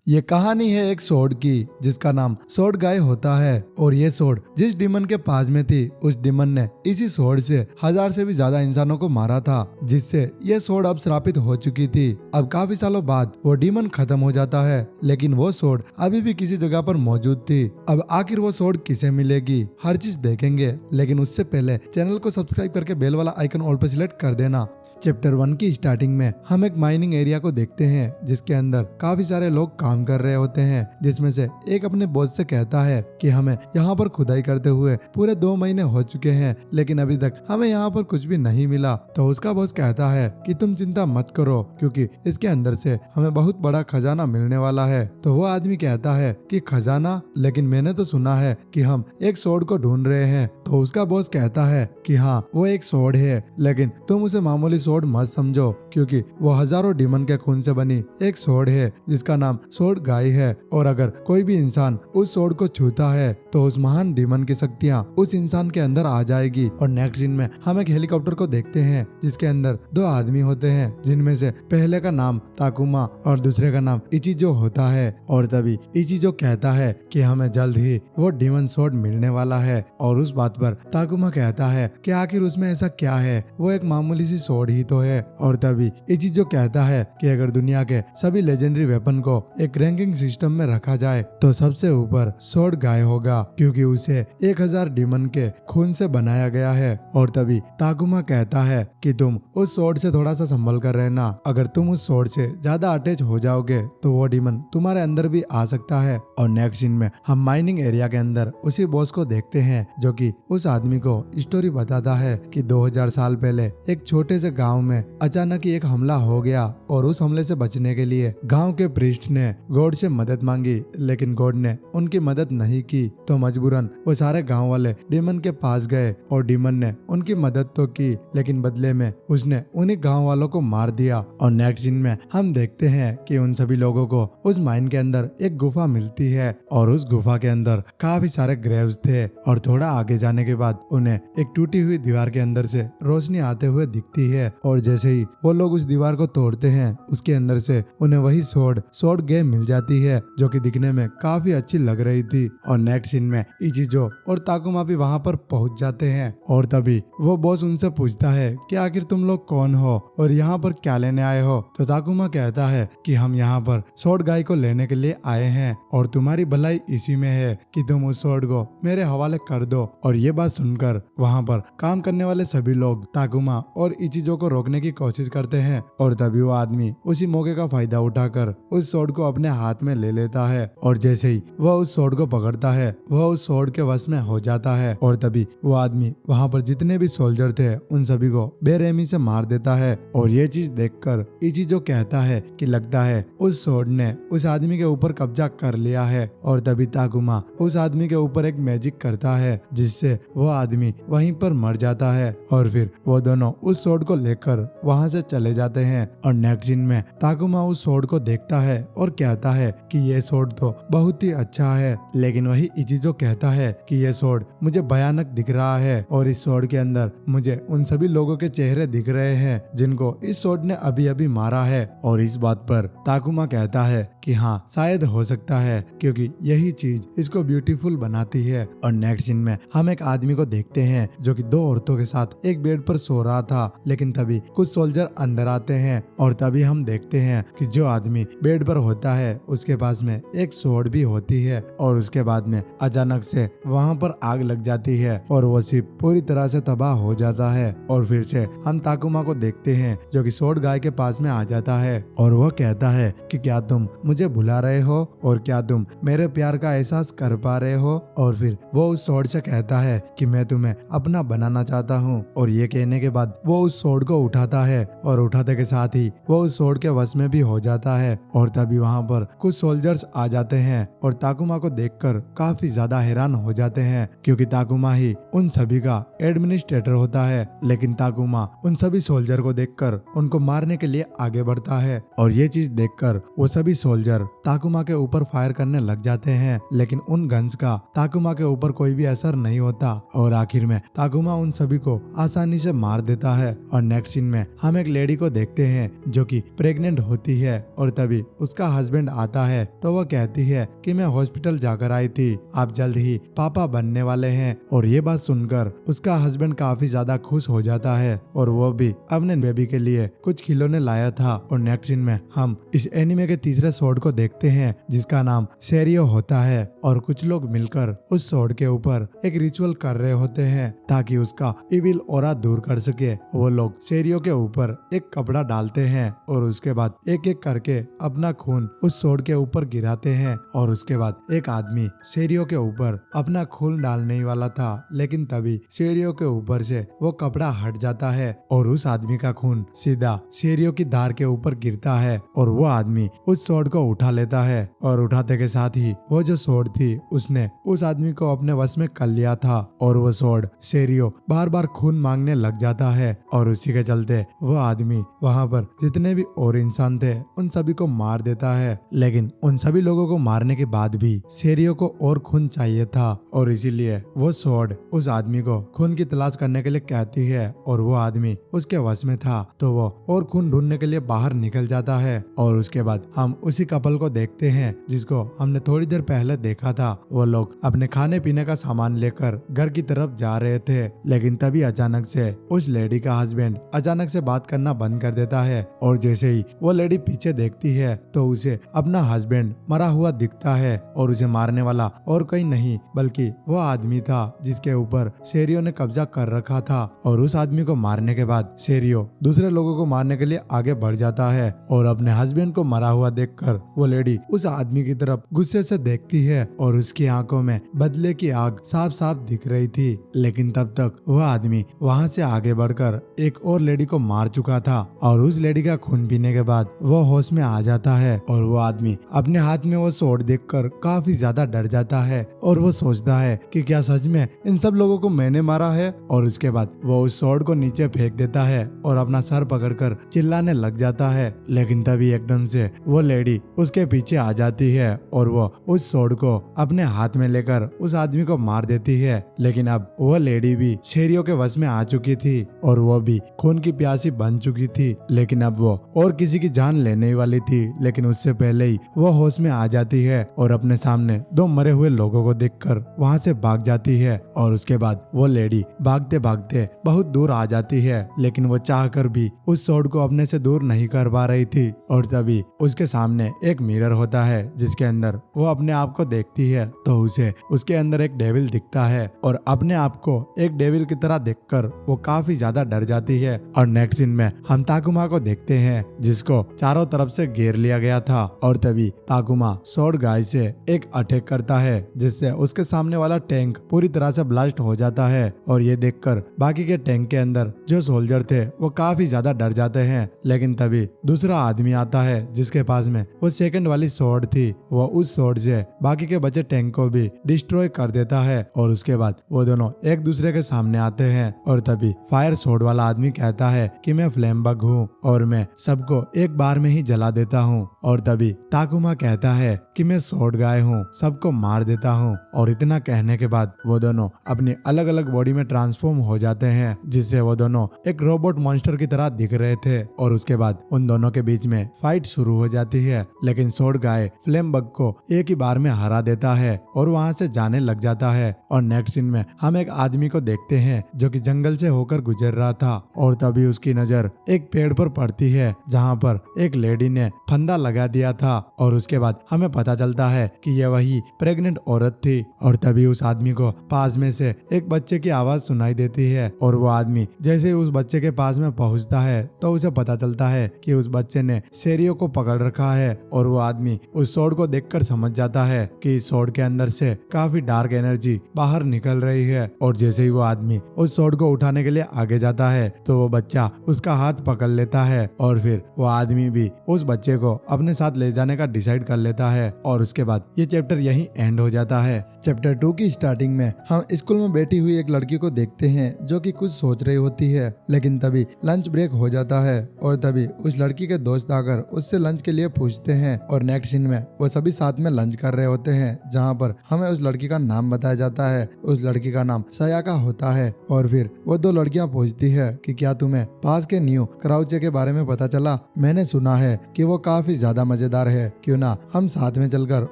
ये कहानी है एक सोर्ड की जिसका नाम सोर्ड गाय होता है। और ये सोर्ड जिस डीमन के पास में थी उस डीमन ने इसी सोर्ड से 1000 से भी ज्यादा इंसानों को मारा था, जिससे ये सोर्ड अब श्रापित हो चुकी थी। अब काफी सालों बाद वो डीमन खत्म हो जाता है, लेकिन वो सोर्ड अभी भी किसी जगह पर मौजूद थी। अब आखिर वो सोर्ड किसे मिलेगी, हर चीज देखेंगे, लेकिन उससे पहले चैनल को सब्सक्राइब करके बेल वाला आइकन ऑल पर सिलेक्ट कर देना। चैप्टर 1 की स्टार्टिंग में हम एक माइनिंग एरिया को देखते हैं जिसके अंदर काफी सारे लोग काम कर रहे होते हैं, जिसमें से एक अपने बॉस से कहता है कि हमें यहाँ पर खुदाई करते हुए पूरे 2 महीने हो चुके हैं, लेकिन अभी तक हमें यहाँ पर कुछ भी नहीं मिला। तो उसका बॉस कहता है कि तुम चिंता मत करो, क्योंकि इसके अंदर से हमें बहुत बड़ा खजाना मिलने वाला है। तो वो आदमी कहता है कि खजाना, लेकिन मैंने तो सुना है कि हम एक सोर्ड को ढूंढ रहे हैं। तो उसका बॉस कहता है कि हाँ, वो एक सोर्ड है, लेकिन तुम उसे मामूली सोर्ड मत समझो, क्योंकि वो हजारों डीमन के खून से बनी एक सोर्ड है जिसका नाम सोर्ड गाय है। और अगर कोई भी इंसान उस सोर्ड को छूता है तो उस महान डीमन की शक्तियाँ उस इंसान के अंदर आ जाएगी। और नेक्स्ट सीन में हम एक हेलीकॉप्टर को देखते हैं जिसके अंदर 2 आदमी होते हैं, जिनमें से पहले का नाम ताकुमा और दूसरे का नाम इचिजो होता है। और तभी इचिजो कहता है कि हमें जल्द ही वो डीमन सोर्ड मिलने वाला है। और उस बात पर ताकुमा कहता है कि आखिर उसमें ऐसा क्या है, वो एक मामूली सी सोर्ड ही तो है। और तभी इचिजो कहता है कि अगर दुनिया के सभी लेजेंडरी वेपन को एक रैंकिंग सिस्टम में रखा जाए तो सबसे ऊपर सोर्ड गाय होगा, क्योंकि उसे 1000 डीमन के खून से बनाया गया है। और तभी ताकुमा कहता है कि तुम उस सोर्ड से थोड़ा सा संभल कर रहना, अगर तुम उस सोर्ड से ज्यादा अटैच हो जाओगे तो वो डीमन तुम्हारे अंदर भी आ सकता है। और नेक्स्ट सीन में हम माइनिंग एरिया के अंदर उसी बॉस को देखते हैं जो कि उस आदमी को स्टोरी बताता है कि 2000 साल पहले एक छोटे से गांव में अचानक ही एक हमला हो गया, और उस हमले से बचने के लिए गांव के प्रीस्ट ने गॉड से मदद मांगी, लेकिन गॉड ने उनकी मदद नहीं की। तो मजबूरन वो सारे गांव वाले डीमन के पास गए, और डीमन ने उनकी मदद तो की, लेकिन बदले में उसने उन्हीं गांव वालों को मार दिया। और नेक्स्ट सीन में हम देखते हैं कि उन सभी लोगों को उस माइन के अंदर एक गुफा मिलती है, और उस गुफा के अंदर काफी सारे ग्रेव्स थे। और थोड़ा आगे जाने के बाद उन्हें एक टूटी हुई दीवार के अंदर से रोशनी आते हुए दिखती है। और जैसे ही वो लोग उस दीवार को तोड़ते हैं, उसके अंदर से उन्हें वही सोर्ड गेम मिल जाती है, जो कि दिखने में काफी अच्छी लग रही थी। और नेक्स्ट सीन में इचिजो और ताकुमा भी वहां पर पहुंच जाते हैं। और तभी वो बॉस उनसे पूछता है कि आखिर तुम लोग कौन हो और यहाँ पर क्या लेने आए हो। तो ताकुमा कहता है कि हम यहाँ पर सोर्ड गाय को लेने के लिए आए हैं, और तुम्हारी भलाई इसी में है कि तुम उस सोर्ड को मेरे हवाले कर दो। और ये बात सुनकर वहाँ पर काम करने वाले सभी लोग ताकुमा और इचिजो को रोकने की कोशिश करते हैं। और तभी वो आदमी उसी मौके का फायदा उठाकर उस सोर्ड को अपने हाथ में ले लेता है, और जैसे ही वह उस सोर्ड को पकड़ता है वह उस सोर्ड के वश में हो जाता है। और तभी वो आदमी वहाँ पर जितने भी सोल्जर थे उन सभी को बेरहमी से मार देता है। और ये चीज देखकर इचिजो कहता है कि लगता है उस सोर्ड ने उस आदमी के ऊपर कब्जा कर लिया है। और तभी ताकुमा उस आदमी के ऊपर एक मैजिक करता है, जिससे वो आदमी वहीं पर मर जाता है। और फिर वो दोनों उस सोर्ड को लेकर वहां से चले जाते हैं। और नेक्स्ट सीन में ताकुमा उस सोर्ड को देखता है और कहता है कि ये सोर्ड तो बहुत ही अच्छा है, लेकिन वही इचिजो कहता है कि ये सोर्ड मुझे भयानक दिख रहा है, और इस सोर्ड के अंदर मुझे उन सभी लोगों के चेहरे दिख रहे हैं जिनको इस सोर्ड ने अभी अभी मारा है। और इस बात पर ताकुमा कहता है कि हाँ, शायद हो सकता है, क्योंकि यही चीज इसको ब्यूटीफुल बनाती है। और नेक्स्ट सीन में हम एक आदमी को देखते हैं जो कि 2 औरतों के साथ एक बेड पर सो रहा था, लेकिन तभी कुछ सोल्जर अंदर आते हैं। और तभी हम देखते हैं कि जो आदमी बेड पर होता है उसके पास में एक सोर्ड भी होती है। और उसके बाद में अचानक से वहां पर आग लग जाती है, और वो शिप पूरी तरह से तबाह हो जाता है। और फिर से हम ताकुमा को देखते हैं जो कि सोर्ड गाय के पास में आ जाता है, और वो कहता है कि क्या तुम मुझे भुला रहे हो, और क्या तुम मेरे प्यार का एहसास कर पा रहे हो। और फिर वो उस सोर्ड से कहता है कि मैं तुम्हें अपना बनाना चाहता हूँ। और ये कहने के बाद वो उस सोर्ड को उठाता है, और उठाते के साथ ही वो उस सोर्ड के वश में भी हो जाता है। और तभी वहाँ पर कुछ सोल्जर्स आ जाते हैं और ताकुमा को देखकर काफी ज्यादा हैरान हो जाते हैं, क्योंकि ताकुमा ही उन सभी का एडमिनिस्ट्रेटर होता है। लेकिन ताकुमा उन सभी सोल्जर को देखकर उनको मारने के लिए आगे बढ़ता है, और ये चीज देखकर वो सभी सोल्जर सोल्जर ताकुमा के ऊपर फायर करने लग जाते हैं, लेकिन उन गन्स का ताकुमा के ऊपर कोई भी असर नहीं होता और आखिर में ताकुमा उन सभी को आसानी से मार देता है। और नेक्स्ट सीन में हम एक लेडी को देखते हैं जो कि प्रेग्नेंट होती है और तभी उसका हस्बैंड आता है तो वह कहती है कि मैं हॉस्पिटल जाकर आई थी, आप जल्द ही पापा बनने वाले हैं। और ये बात सुनकर उसका हस्बैंड काफी ज्यादा खुश हो जाता है और वो भी अपने बेबी के लिए कुछ खिलौने लाया था। और नेक्स्ट सीन में हम इस एनिमे के तीसरे स्वॉर्ड को देखते हैं जिसका नाम सेरियो होता है और कुछ लोग मिलकर उस स्वॉर्ड के ऊपर एक रिचुअल कर रहे होते हैं ताकि उसका इविल ऑरा दूर कर सके। वो लोग सेरियो के ऊपर एक कपड़ा डालते हैं और उसके बाद एक एक करके अपना खून उस स्वॉर्ड के ऊपर गिराते हैं। और उसके बाद एक आदमी सेरियो के ऊपर अपना खून डालने ही वाला था, लेकिन तभी सेरियो के ऊपर से वो कपड़ा हट जाता है और उस आदमी का खून सीधा सेरियो की धार के ऊपर गिरता है और वो आदमी उस स्वॉर्ड को उठा लेता है और उठाते के साथ ही वो जो स्वॉर्ड थी उसने उस आदमी को अपने वश में कर लिया था और वो स्वॉर्ड सेरियो बार बार खून मांगने लग जाता है और उसी के चलते वो आदमी वहां पर जितने भी और इंसान थे उन सभी को मार देता है। लेकिन उन सभी लोगों को मारने के बाद भी सेरियो को और खून चाहिए था और इसीलिए वो स्वॉर्ड उस आदमी को खून की तलाश करने के लिए कहती है और वो आदमी उसके वश में था तो वो और खून ढूंढने के लिए बाहर निकल जाता है। और उसके बाद हम उसी कपल को देखते हैं जिसको हमने थोड़ी देर पहले देखा था। वो लोग अपने खाने पीने का सामान लेकर घर की तरफ जा रहे थे, लेकिन तभी अचानक से उस लेडी का हस्बैंड अचानक से बात करना बंद कर देता है और जैसे ही वो लेडी पीछे देखती है तो उसे अपना हस्बैंड मरा हुआ दिखता है और उसे मारने वाला और कोई नहीं बल्कि वो आदमी था जिसके ऊपर सेरियो ने कब्जा कर रखा था। और उस आदमी को मारने के बाद सेरियो दूसरे लोगों को मारने के लिए आगे बढ़ जाता है और अपने हस्बैंड को मरा हुआ देखकर वो लेडी उस आदमी की तरफ गुस्से से देखती है और उसकी आंखों में बदले की आग साफ साफ दिख रही थी। लेकिन तब तक वह आदमी वहां से आगे बढ़कर एक और लेडी को मार चुका था और उस लेडी का खून पीने के बाद वो होश में आ जाता है और वो आदमी अपने हाथ में वो स्वॉर्ड देखकर काफी ज्यादा डर जाता है और वो सोचता है कि क्या सच में इन सब लोगों को मैंने मारा है। और उसके बाद वो उस स्वॉर्ड को नीचे फेंक देता है और अपना सर पकड़कर चिल्लाने लग जाता है। लेकिन तभी एकदम से वो लेडी उसके पीछे आ जाती है और वो उस स्वॉर्ड को अपने हाथ में लेकर उस आदमी को मार देती है। लेकिन अब वो लेडी भी सेरियो के वश में आ चुकी थी और वो भी खून की प्यासी बन चुकी थी, लेकिन अब वो और किसी की जान लेने वाली थी। लेकिन उससे पहले ही वो होश में आ जाती है और अपने सामने दो मरे हुए लोगों को देखकर वहां से भाग जाती है। और उसके बाद वो लेडी भागते भागते बहुत दूर आ जाती है, लेकिन वो चाहकर भी उस स्वॉर्ड को अपने से दूर नहीं कर पा रही थी। और तभी उसके सामने एक मिरर होता है जिसके अंदर वो अपने आप को देखती है तो उसे उसके अंदर एक डेविल दिखता है और अपने आप को एक डेविल की तरह देखकर वो काफी ज्यादा डर जाती है। और नेक्स्ट सीन में हम ताकुमा को देखते हैं जिसको चारों तरफ से घेर लिया गया था और तभी ताकुमा स्वॉर्ड गाय से एक अटैक करता है जिससे उसके सामने वाला टैंक पूरी तरह से ब्लास्ट हो जाता है। और ये देखकर बाकी के टैंक के अंदर जो सोल्जर थे वो काफी ज्यादा डर जाते हैं। लेकिन तभी दूसरा आदमी आता है जिसके पास में वो सेकंड वाली स्वॉर्ड थी। वो उस स्वॉर्ड से बाकी के बचे टैंक को भी डिस्ट्रॉय कर देता है और उसके बाद वो दोनों एक दूसरे के सामने आते हैं। और तभी फायर स्वॉर्ड वाला आदमी कहता है कि मैं फ्लेम बग हूँ और मैं सबको एक बार में ही जला देता हूँ। और तभी ताकुमा कहता है कि मैं स्वॉर्ड गाय हूँ, सबको मार देता हूँ। और इतना कहने के बाद वो दोनों अपनी अलग अलग बॉडी में ट्रांसफॉर्म हो जाते हैं जिससे वो दोनों एक रोबोट मॉन्स्टर की तरह दिख रहे थे। और उसके बाद उन दोनों के बीच में फाइट शुरू हो जाती है, लेकिन स्वॉर्ड गाय फ्लेम बग को एक ही बार में हरा देता है और वहां से जाने लग जाता है। और नेक्स्ट सीन में हम एक आदमी को देखते हैं जो कि जंगल से होकर गुजर रहा था और तभी उसकी नजर एक पेड़ पर पड़ती है जहां पर एक लेडी ने फंदा लगा दिया था। और उसके बाद हमें पता चलता है कि यह वही प्रेग्नेंट औरत थी। और तभी उस आदमी को पास में से एक बच्चे की आवाज सुनाई देती है और वो आदमी जैसे ही उस बच्चे के पास में पहुंचता है तो उसे पता चलता है कि उस बच्चे ने सेरियो को पकड़ रखा है। और वो आदमी उस स्वॉर्ड को देखकर समझ जाता है कि इस स्वॉर्ड के अंदर से काफी डार्क एनर्जी बाहर निकल रही है। और जैसे ही वो आदमी उस स्वॉर्ड को उठाने के लिए आगे जाता है तो वो बच्चा उसका हाथ पकड़ लेता है और फिर वो आदमी भी उस बच्चे को अपने साथ ले जाने का डिसाइड कर लेता है। और उसके बाद ये चैप्टर यहीं एंड हो जाता है। चैप्टर 2 की स्टार्टिंग में हम स्कूल में बैठी हुई एक लड़की को देखते हैं जो कि कुछ सोच रही होती है, लेकिन तभी लंच ब्रेक हो जाता है और तभी उस लड़की के दोस्त आकर उससे लंच के लिए पूछते हैं हैं और नेक्स्ट सीन में वो सभी साथ में लंच कर रहे होते हैं, जहाँ पर हमें उस लड़की का नाम बताया जाता है। उस लड़की का नाम सयाका होता है। और फिर वो दो लड़कियां पूछती है कि क्या तुम्हें पास के न्यू क्राउचे के बारे में पता चला? मैंने सुना है कि वो काफी ज्यादा मजेदार है, क्यों ना हम साथ में चलकर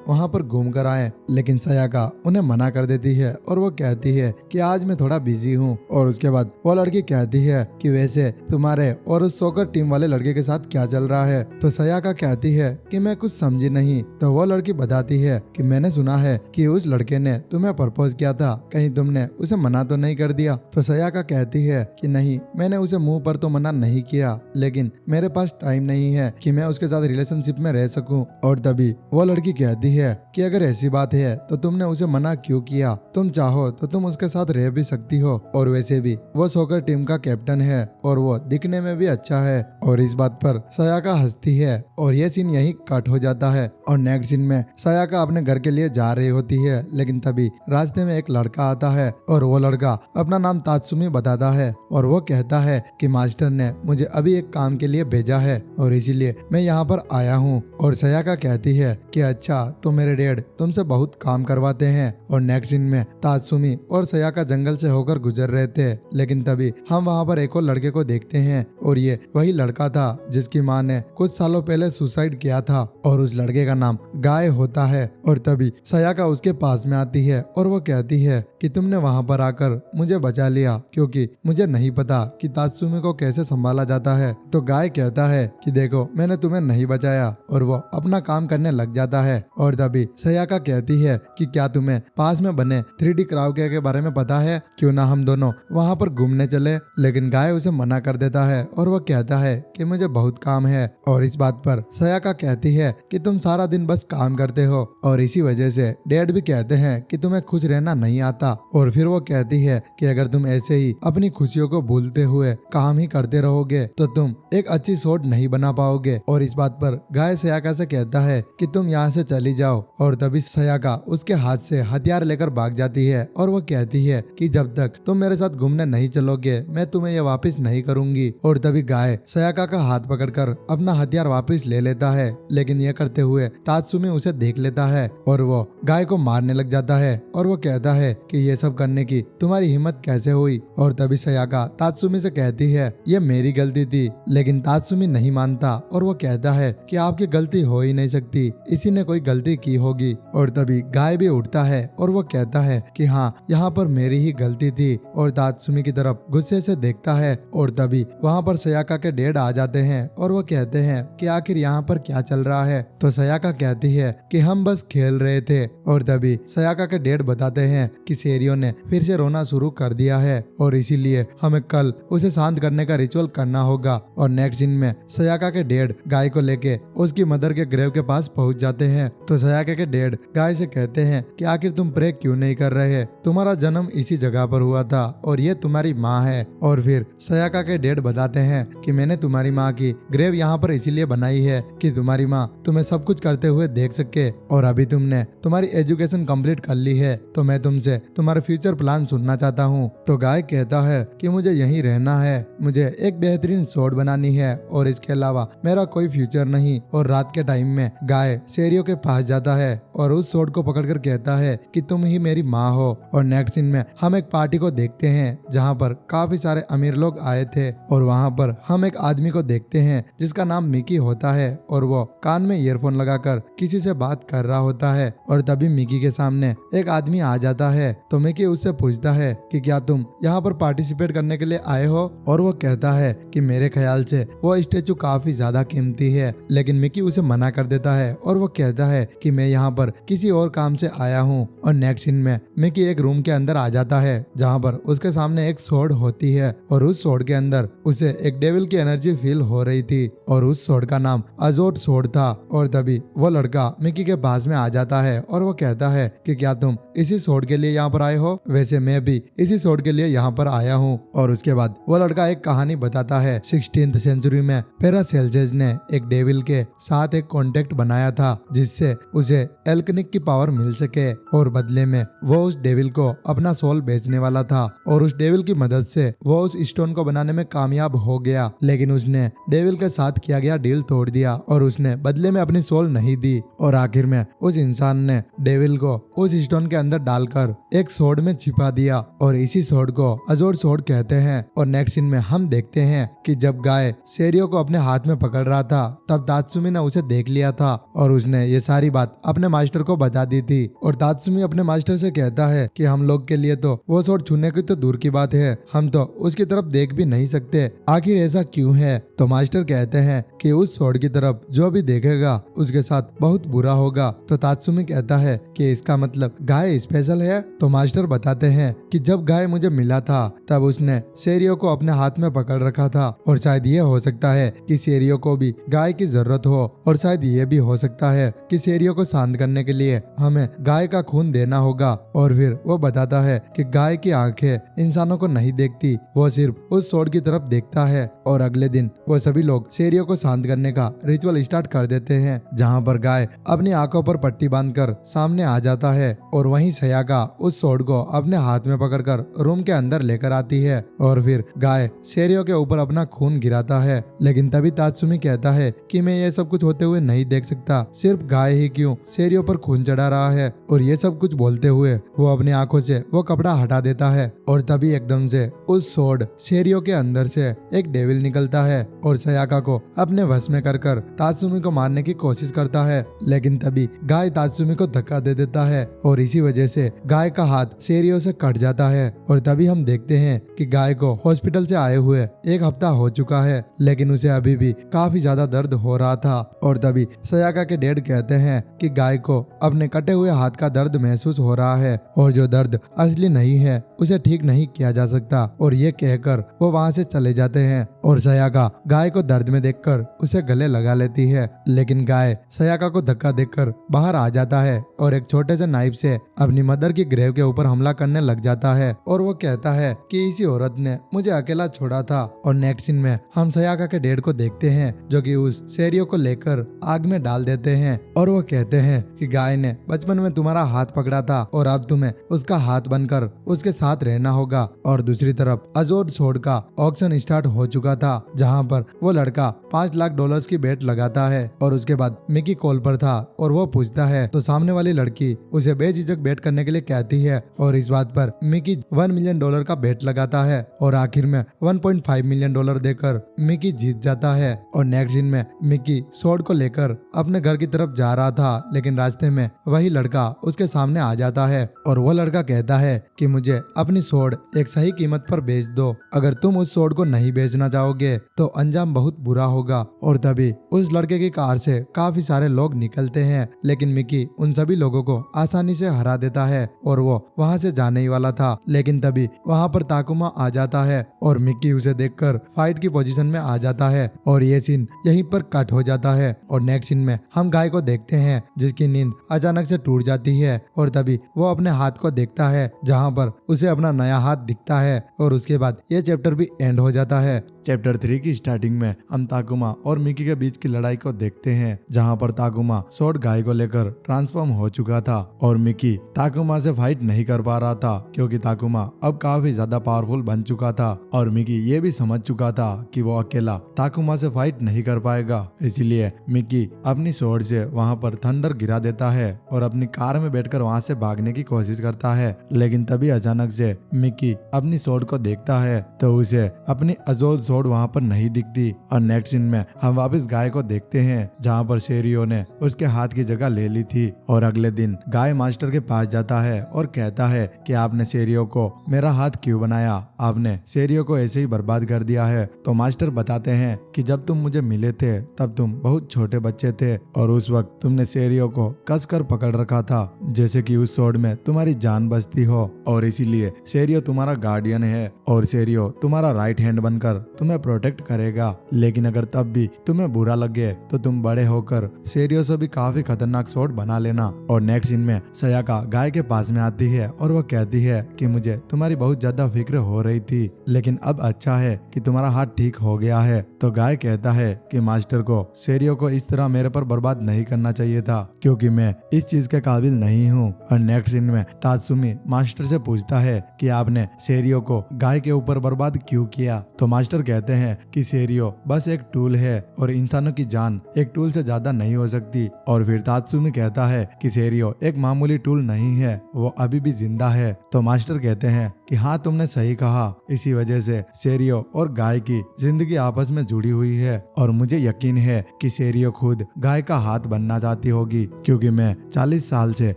वहाँ पर घूम कर आए। लेकिन सयाका उन्हें मना कर देती है और वो कहती है कि आज मैं थोड़ा बिजी हूँ। और उसके बाद वो लड़की कहती है कि वैसे तुम्हारे और उस सॉकर टीम वाले लड़के के साथ क्या चल रहा है? तो सयाका कहती है कि मैं कुछ समझी नहीं। तो वो लड़की बताती है कि मैंने सुना है कि उस लड़के ने तुम्हें प्रपोज किया था, कहीं तुमने उसे मना तो नहीं कर दिया? तो सयाका कहती है कि नहीं, मैंने उसे मुंह पर तो मना नहीं किया, लेकिन मेरे पास टाइम नहीं है कि मैं उसके साथ रिलेशनशिप में रह सकूं। और तभी वो लड़की कहती है कि अगर ऐसी बात है तो तुमने उसे मना क्यों किया? तुम चाहो तो तुम उसके साथ रह भी सकती हो, और वैसे भी वो सॉकर टीम का कैप्टन है और वो दिखने में भी अच्छा है। और इस बात पर सयाका हंसती है और ये सीन यहीं कट हो जाता है। और नेक्स्ट सीन में सयाका अपने घर के लिए जा रही होती है, लेकिन तभी रास्ते में एक लड़का आता है और वो लड़का अपना नाम तात्सुमी बताता है और वो कहता है कि मास्टर ने मुझे अभी एक काम के लिए भेजा है और इसीलिए मैं यहाँ पर आया हूँ। और सयाका कहती है कि अच्छा, तो मेरे डैड तुमसे बहुत काम करवाते हैं। और नेक्स्ट सीन में तात्सुमी और सयाका जंगल से होकर गुजर रहे थे, लेकिन तभी हम वहाँ पर एक और लड़के को देखते हैं और ये वही लड़का था जिसकी माँ ने कुछ सालों पहले सुसाइड किया था और उस लड़के का नाम गाय होता है। और तभी सयाका उसके पास में आती है और वो कहती है कि तुमने वहाँ पर आकर मुझे बचा लिया, क्योंकि मुझे नहीं पता कि तात्सुमी को कैसे संभाला जाता है। तो गाय कहता है कि देखो, मैंने तुम्हें नहीं बचाया, और वो अपना काम करने लग जाता है। और तभी सयाका कहती है कि क्या तुम्हें पास में बने 3D क्राउके के बारे में पता है? क्यों ना हम दोनों वहाँ पर घूमने चले? लेकिन गाय उसे मना कर देता है और वो कहता है कि मुझे बहुत काम है। और इस बात पर सयाका कहती है कि तुम सारा दिन बस काम करते हो और इसी वजह से डैड भी कहते हैं कि तुम्हें खुश रहना नहीं आता। और फिर वो कहती है कि अगर तुम ऐसे ही अपनी खुशियों को भूलते हुए काम ही करते रहोगे तो तुम एक अच्छी शॉट नहीं बना पाओगे। और इस बात पर गाय सयाका से कहता है कि तुम यहाँ से चली जाओ। और तभी सयाका उसके हाथ से हथियार लेकर भाग जाती है और वो कहती है कि जब तक तुम मेरे साथ घूमने नहीं चलोगे मैं तुम्हें ये वापस नहीं करूंगी। और तभी गाय सयाका का हाथ पकड़कर अपना हथियार वापस ले लेता है, लेकिन ये करते हुए तात्सुमी उसे देख लेता है और वो गाय को मारने लग जाता है और वो कहता है कि ये सब करने की तुम्हारी हिम्मत कैसे हुई? और तभी सयाका तात्सुमी से कहती है ये मेरी गलती थी, लेकिन तात्सुमी नहीं मानता और वो कहता है कि आपकी गलती हो ही नहीं सकती, इसी ने कोई गलती की होगी। और तभी गाय भी उठता है और वो कहता है कि हाँ, यहाँ पर मेरी ही गलती थी, और तात्सुमी की तरफ गुस्से से देखता है। और तभी वहाँ पर सयाका के डैड आ जाते हैं और वो कहते हैं कि आखिर यहाँ पर क्या चल रहा है? तो सयाका कहती है कि हम बस खेल रहे थे। और तभी सयाका के डैड बताते हैं कि शेरियो ने फिर से रोना शुरू कर दिया है और इसीलिए हमें कल उसे शांत करने का रिचुअल करना होगा। और नेक्स्ट सीन में सयाका के डैड गाय को लेके उसकी मदर के ग्रेव के पास पहुंच जाते हैं। तो सयाका के डैड गाय से कहते हैं कि आखिर तुम प्रे क्यों नहीं कर रहे? तुम्हारा जन्म इसी जगह पर हुआ था और ये तुम्हारी माँ है। और फिर सयाका के डैड बताते हैं कि मैंने तुम्हारी माँ की ग्रेव यहाँ पर इसीलिए बनाई है कि तुम्हारी माँ तुम्हें सब कुछ करते हुए देख सके, और अभी तुमने तुम्हारी एजुकेशन कंप्लीट कर ली है तो मैं तुमसे तुम्हारे फ्यूचर प्लान सुनना चाहता हूँ। तो गाय कहता है कि मुझे यहीं रहना है, मुझे एक बेहतरीन शॉट बनानी है और इसके अलावा मेरा कोई फ्यूचर नहीं। और रात के टाइम में गाय शेरियो के पास जाता है और उस शॉट को पकड़कर कहता है कि तुम ही मेरी माँ हो। और नेक्स्ट सीन में हम एक पार्टी को देखते हैं जहाँ पर काफी सारे अमीर लोग आए थे और वहाँ पर हम एक आदमी को देखते हैं जिसका नाम मिकी होता है और वो कान में ईयरफोन लगाकर किसी से बात कर रहा होता है। और तभी मिकी के सामने एक आदमी आ जाता है तो मिकी उससे पूछता है कि क्या तुम यहाँ पर पार्टिसिपेट करने के लिए आए हो? और वो कहता है कि मेरे ख्याल से वो स्टेचू काफी ज्यादा कीमती है, लेकिन मिकी उसे मना कर देता है और वो कहता है कि मैं यहाँ पर किसी और काम से आया हूँ। और नेक्स्ट सीन में मिकी एक रूम के अंदर आ जाता है जहाँ पर उसके सामने एक सोड होती है और उस सोड के अंदर उसे एक डेविल की एनर्जी फील हो रही थी और उस सोड का नाम अजोट सोड था। और तभी वो लड़का मिकी के पास में आ जाता है और वो कहता है कि क्या तुम इसी सोड के लिए यहाँ पर आए हो? वैसे मैं भी इसी सोड के लिए यहाँ पर आया हूँ। और उसके बाद वो लड़का एक कहानी बताता है 16th सेंचुरी में पैरासेल्जेस ने एक डेविल के साथ एक कॉन्टेक्ट बनाया था जिससे उसे एल्कनिक की पावर मिल सके और बदले में वो उस डेविल को अपना सोल बेचने वाला था और उस डेविल की मदद से वो उस स्टोन को बनाने में कामयाब हो गया, लेकिन उसने डेविल के साथ किया गया डील तोड़ दिया और उसने बदले में अपनी सोल नहीं दी और आखिर में उस इंसान ने डेविल को उस स्टोन के अंदर डालकर एक सोर्ड में छिपा दिया और इसी सोर्ड को अजोर सोर्ड कहते हैं। और नेक्स्ट सीन में हम देखते हैं कि जब गाय सेरियो को अपने हाथ में पकड़ रहा था तब तात्सुमी ने उसे देख लिया था और उसने ये सारी बात अपने मास्टर को बता दी थी। और तात्सुमी अपने मास्टर से कहता है कि हम लोग के लिए तो वो सोर्ड छूने की तो दूर की बात है, हम तो उसकी तरफ देख भी नहीं सकते, आखिर ऐसा क्यों है। तो मास्टर कहते हैं कि उस सोर्ड की तरफ जो भी देखेगा उसके साथ बहुत बुरा होगा। तो तात्सुमी कहता है कि इसका मतलब गाय स्पेशल है। तो मास्टर बताते हैं कि जब गाय मुझे मिला था तब उसने सेरियो को अपने हाथ में पकड़ रखा था और शायद ये हो सकता है कि सेरियो को भी गाय की जरूरत हो और शायद ये भी हो सकता है कि सेरियो को शांत करने के लिए हमें गाय का खून देना होगा। और फिर वो बताता है कि गाय की आंखें इंसानों को नहीं देखती, वो सिर्फ उस सोर्ड की तरफ देखता है। और अगले दिन वो सभी लोग सेरियो को शांत करने का रिचुअल स्टार्ट कर देते हैं, जहाँ पर गाय अपनी आंखों पर पट्टी बांधकर सामने आ जाता है और वहीं सयाका उस सोर्ड को अपने हाथ में पकड़कर रूम के अंदर लेकर आती है और फिर गाय सेरियो के ऊपर अपना खून गिराता है। लेकिन तभी तात्सुमी कहता है कि मैं ये सब कुछ होते हुए नहीं देख सकता, सिर्फ गाय ही क्यों सेरियो पर खून चढ़ा रहा है। और ये सब कुछ बोलते हुए वो अपनी आंखों से वो कपड़ा हटा देता है और तभी एकदम से उस सोर्ड सेरियो के अंदर से एक डेविल निकलता है और सयाका को अपने वश में कर तात्सुमी को मारने की कोशिश करता है। लेकिन तभी गाय तात्सुमी को धक्का दे देता है और इसी वजह से गाय का हाथ सेरियो से कट जाता है। और तभी हम देखते हैं कि गाय को हॉस्पिटल से आए हुए एक हफ्ता हो चुका है, लेकिन उसे अभी भी काफी ज्यादा दर्द हो रहा था। और तभी सयाका के डैड कहते हैं कि गाय को अपने कटे हुए हाथ का दर्द महसूस हो रहा है और जो दर्द असली नहीं है उसे ठीक नहीं किया जा सकता। और ये कहकर वो वहाँ से चले जाते हैं और सयाका गाय को दर्द में देखकर उसे गले लगा लेती है। लेकिन गाय सयाका को धक्का देकर बाहर आ जाता है और एक छोटे से नाइफ से अपनी मदर की ग्रेव के ऊपर हमला करने लग जाता है। और वो कहता है कि इसी औरत ने मुझे अकेला छोड़ा था। और नेक्स्ट सीन में हम सयाका के डैड को देखते हैं जो कि उस सेरियो को लेकर आग में डाल देते हैं और वो कहते हैं कि गाय ने बचपन में तुम्हारा हाथ पकड़ा था और अब तुम्हें उसका हाथ बनकर उसके साथ रहना होगा। और दूसरी तरफ अजोर सोर्ड का ऑक्शन स्टार्ट हो चुका था, जहाँ पर वो लड़का $5 लाख की बेट लगाता है और उसके बाद मिकी कॉल पर था और वो पूछता है तो सामने वाली लड़की उसे बेझिझक बेट करने के लिए कहती है और इस बात पर मिकी $1 मिलियन का बेट लगाता है और आखिर में $1.5 मिलियन देकर मिकी जीत जाता है। और नेक्स्ट सीन में मिकी सोर्ड को लेकर अपने घर की तरफ जा रहा था, लेकिन रास्ते में वही लड़का उसके सामने आ जाता है और वो लड़का कहता है कि मुझे अपनी सोर्ड एक सही कीमत पर बेच दो, अगर तुम उस सोर्ड को नहीं बेचना चाहोगे तो अंजाम बहुत बुरा होगा। और तभी उस लड़के की कार से काफी सारे लोग निकलते हैं, लेकिन मिकी उन सभी लोगों को आसानी से हरा देता है और वो वहाँ से जाने ही वाला था। लेकिन तभी वहाँ पर ताकुमा आ जाता है और मिकी उसे देखकर फाइट की पोजीशन में आ जाता है और ये सीन यहीं पर कट हो जाता है। और नेक्स्ट सीन में हम गाय को देखते हैं जिसकी नींद अचानक से टूट जाती है और तभी वो अपने हाथ को देखता है जहाँ पर उसे अपना नया हाथ दिखता है और उसके बाद ये चैप्टर भी एंड हो जाता है। चैप्टर 3 की स्टार्टिंग में हम ताकुमा और मिकी के बीच की लड़ाई को देखते हैं, जहां पर ताकुमा सोर्ड गाय को लेकर ट्रांसफॉर्म हो चुका था और मिकी ताकुमा से फाइट नहीं कर पा रहा था क्योंकि ताकुमा अब काफी ज्यादा पावरफुल बन चुका था और मिकी ये भी समझ चुका था कि वो अकेला ताकुमा से फाइट नहीं कर पाएगा। इसलिए मिकी अपनी सोर्ड से वहां पर थंडर गिरा देता है और अपनी कार में बैठकर वहां से भागने की कोशिश करता है। लेकिन तभी अचानक से मिकी अपनी सोर्ड को देखता है तो उसे अपनी अजोर सोर्ड वहां पर नहीं दिखती। और नेक्स्ट सीन में हम वापस गाय को देखते हैं जहां पर सेरियो ने उसके हाथ की जगह ले ली थी और अगले दिन गाय मास्टर के पास जाता है और कहता है कि आपने सेरियो को मेरा हाथ क्यों बनाया, आपने सेरियो को ऐसे ही बर्बाद कर दिया है। तो मास्टर बताते हैं कि जब तुम मुझे मिले थे तब तुम बहुत छोटे बच्चे थे और उस वक्त तुमने सेरियो को कसकर पकड़ रखा था जैसे कि उस सोर्ड में तुम्हारी जान बचती हो और इसीलिए सेरियो तुम्हारा गार्डियन है और सेरियो तुम्हारा राइट हैंड बनकर तुम्हें प्रोटेक्ट करेगा। लेकिन अगर तब भी तुम्हें बुरा लगे तो तुम बड़े होकर सेरियो से भी काफी खतरनाक सोर्ड बना लेना। और नेक्स्ट सीन में सयाका गाय के पास में आती है और वो कहती है कि मुझे तुम्हारी बहुत ज्यादा फिक्र हो रही थी, लेकिन अब अच्छा है कि तुम्हारा हाथ ठीक हो गया है। तो गाय कहता है कि मास्टर को सेरियो को इस तरह मेरे पर बर्बाद नहीं करना चाहिए था क्योंकि मैं इस चीज के काबिल नहीं हूँ। और नेक्स्ट सीन में तात्सुमी मास्टर से पूछता है कि आपने सेरियो को गाय के ऊपर बर्बाद क्यों किया। तो मास्टर कहते हैं कि सेरियो बस एक टूल है और इंसानों की जान एक टूल से ज्यादा नहीं हो सकती। और फिर तात्सुमी कहता है कि सेरियो एक मामूली टूल नहीं है, वो अभी भी जिंदा है। तो मास्टर कहते हैं कि हाँ तुमने सही कहा, इसी वजह से सेरियो और गाय की जिंदगी आपस में जुड़ी हुई है। और मुझे यकीन है कि सेरियो खुद गाय का हाथ बनना चाहती होगी, क्योंकि मैं 40 साल से